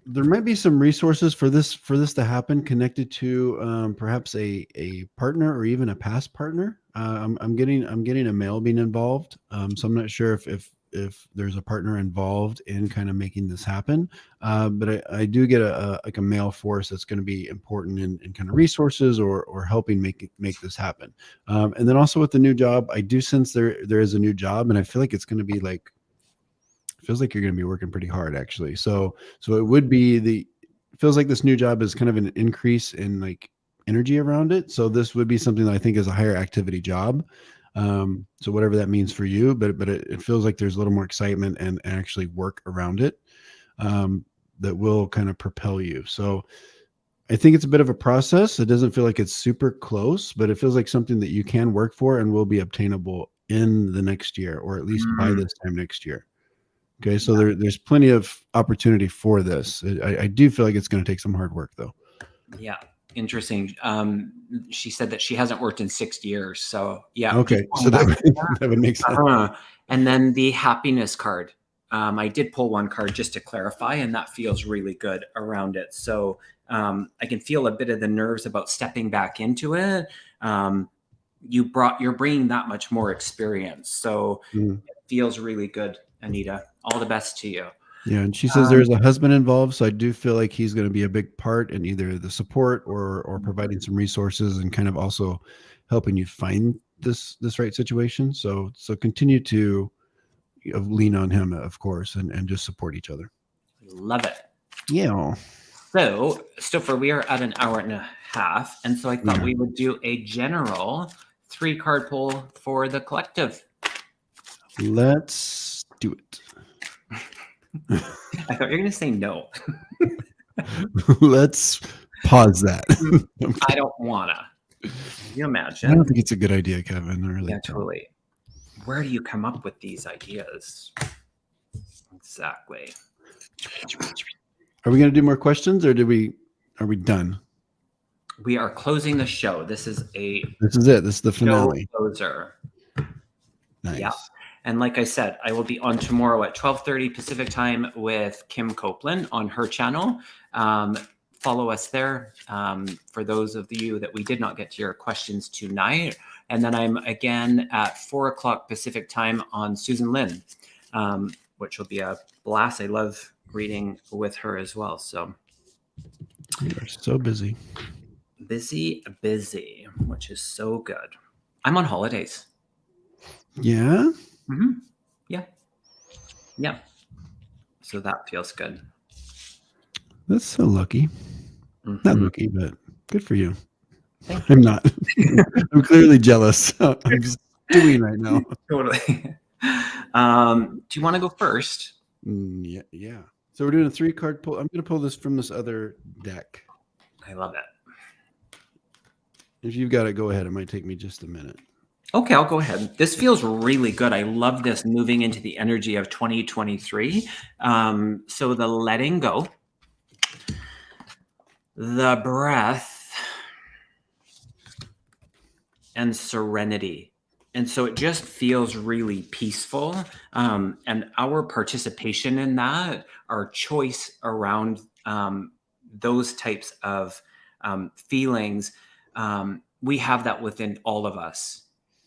there might be some resources for this to happen connected to perhaps a partner or even a past partner. I'm getting a male being involved. So I'm not sure if if there's a partner involved in kind of making this happen. But I do get like a male force that's going to be important in kind of resources or helping make this happen. And then also with the new job, I do sense there is a new job, and I feel like it's going to be like, feels like you're going to be working pretty hard actually. So it would be feels like this new job is kind of an increase in like energy around it. So this would be something that I think is a higher activity job. So whatever that means for you, but it feels like there's a little more excitement and actually work around it that will kind of propel you. So I think it's a bit of a process. It doesn't feel like it's super close, but it feels like something that you can work for and will be obtainable in the next year, or at least by this time next year. Okay, so there's plenty of opportunity for this. I do feel like it's going to take some hard work, though. Yeah, interesting. She said that she hasn't worked in 6 years, so yeah. Okay, so that would make sense. And then the happiness card. I did pull one card just to clarify, and that feels really good around it. So I can feel a bit of the nerves about stepping back into it. You're bringing that much more experience, so it feels really good, Anita. All the best to you. Yeah, and she says there's a husband involved, so I do feel like he's going to be a big part in either the support or providing some resources and kind of also helping you find this right situation. So continue to lean on him, of course, and just support each other. Love it. Yeah. So, Stopher, we are at an hour and a half, and so I thought we would do a general 3-card pull for the collective. Let's do it. I thought you were going to say no. Let's pause that. I don't want to. Can you imagine? I don't think it's a good idea, Kevin. Really yeah, totally. Where do you come up with these ideas? Exactly. Are we going to do more questions, or are we done? We are closing the show. This is it. This is the finale. Closer. Nice. Yeah. And like I said, I will be on tomorrow at 12:30 Pacific time with Kim Copeland on her channel. Follow us there for those of you that we did not get to your questions tonight. And then I'm again at 4:00 Pacific time on Susan Lynn, which will be a blast. I love reading with her as well. So you're so busy. Busy, which is so good. I'm on holidays. Yeah? Mm-hmm. Yeah. So that feels good. That's so lucky. Not lucky, but good for you. I'm not. I'm clearly jealous. I'm just doing right now. Totally. Do you want to go first? Yeah. So we're doing a 3-card pull. I'm going to pull this from this other deck. I love it. If you've got it, go ahead. It might take me just a minute. Okay, I'll go ahead. This feels really good. I love this moving into the energy of 2023. So the letting go, the breath, and serenity. And so it just feels really peaceful. And our participation in that, our choice around those types of feelings, we have that within all of us.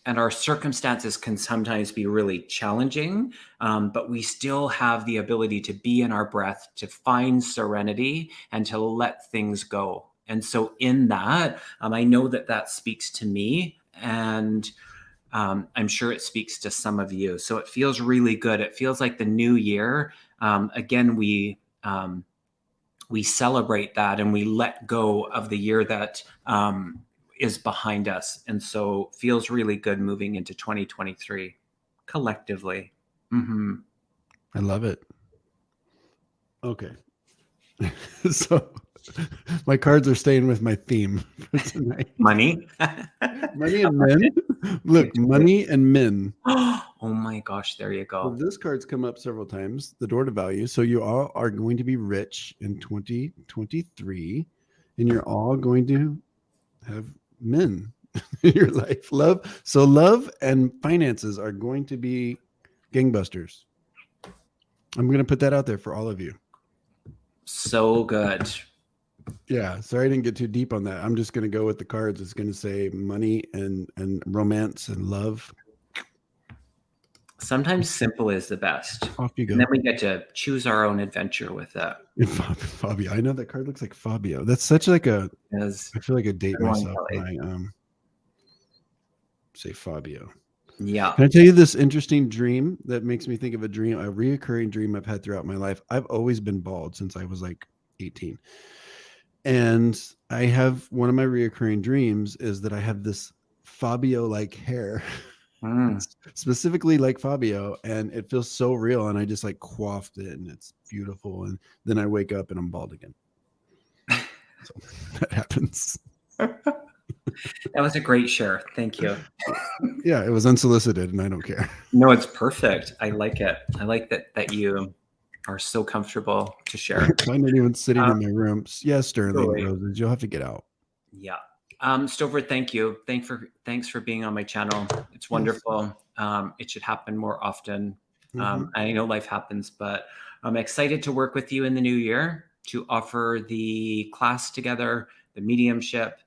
And our circumstances can sometimes be really challenging, but we still have the ability to be in our breath, to find serenity, and to let things go. And so in that, I know that speaks to me, and I'm sure it speaks to some of you. So it feels really good. It feels like the new year. Again, we celebrate that, and we let go of the year that is behind us. And so feels really good moving into 2023 collectively. Mm-hmm. I love it. Okay. So my cards are staying with my theme for tonight. Money. Money and men. Look, money and men. Oh my gosh, there you go. Well, this card's come up several times, the door to value. So you all are going to be rich in 2023, and you're all going to have men in your life. Love and finances are going to be gangbusters. I'm going to put that out there for all of you. So good. Yeah, sorry I didn't get too deep on that. I'm just going to go with the cards. It's going to say money and romance and love. Sometimes simple is the best. Off you And go. then we get to choose our own adventure with it. Fabio. I know that card looks like Fabio. That's such like a, Because I feel like I date everyone, myself when I say Fabio. yeah. Can I tell you this interesting dream that makes me think of a reoccurring dream I've had throughout my life? I've always been bald since I was like 18. And I have one of my reoccurring dreams is that I have this Fabio-like hair. It's specifically like Fabio, and it feels so real. And I just like coiffed it, and it's beautiful. And then I wake up and I'm bald again. So that happens. That was a great share. Thank you. Yeah, it was unsolicited, and I don't care. No, it's perfect. I like it. I like that you are so comfortable to share. I'm not even sitting in my room. Yes, Sterling Totally. Roses, you'll have to get out. Yeah. Stopher, thank you. Thanks for being on my channel. It's wonderful. It should happen more often. I know life happens, but I'm excited to work with you in the new year to offer the class together, the mediumship,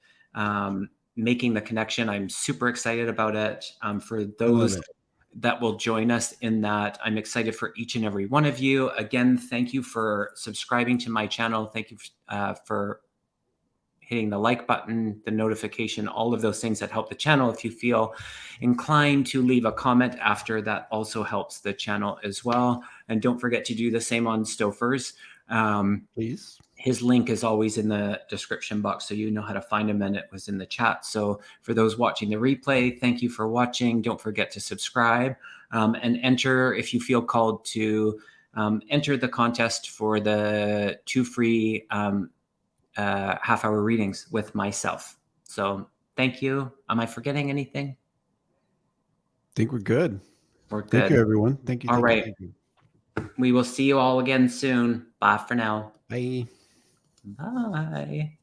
making the connection. I'm super excited about it. For those that will join us in that, I'm excited for each and every one of you. Again, thank you for subscribing to my channel. Thank you for hitting the like button, the notification, all of those things that help the channel. If you feel inclined to leave a comment after, that also helps the channel as well. And don't forget to do the same on Stopher's. Please. His link is always in the description box, so you know how to find him, and it was in the chat. So for those watching the replay, thank you for watching. Don't forget to subscribe and enter if you feel called to enter the contest for the 2 free half-hour readings with myself. So thank you. Am I forgetting anything? I think we're good. We're good. Thank you, everyone. Thank you. All right. Thank you. We will see you all again soon. Bye for now. Bye. Bye.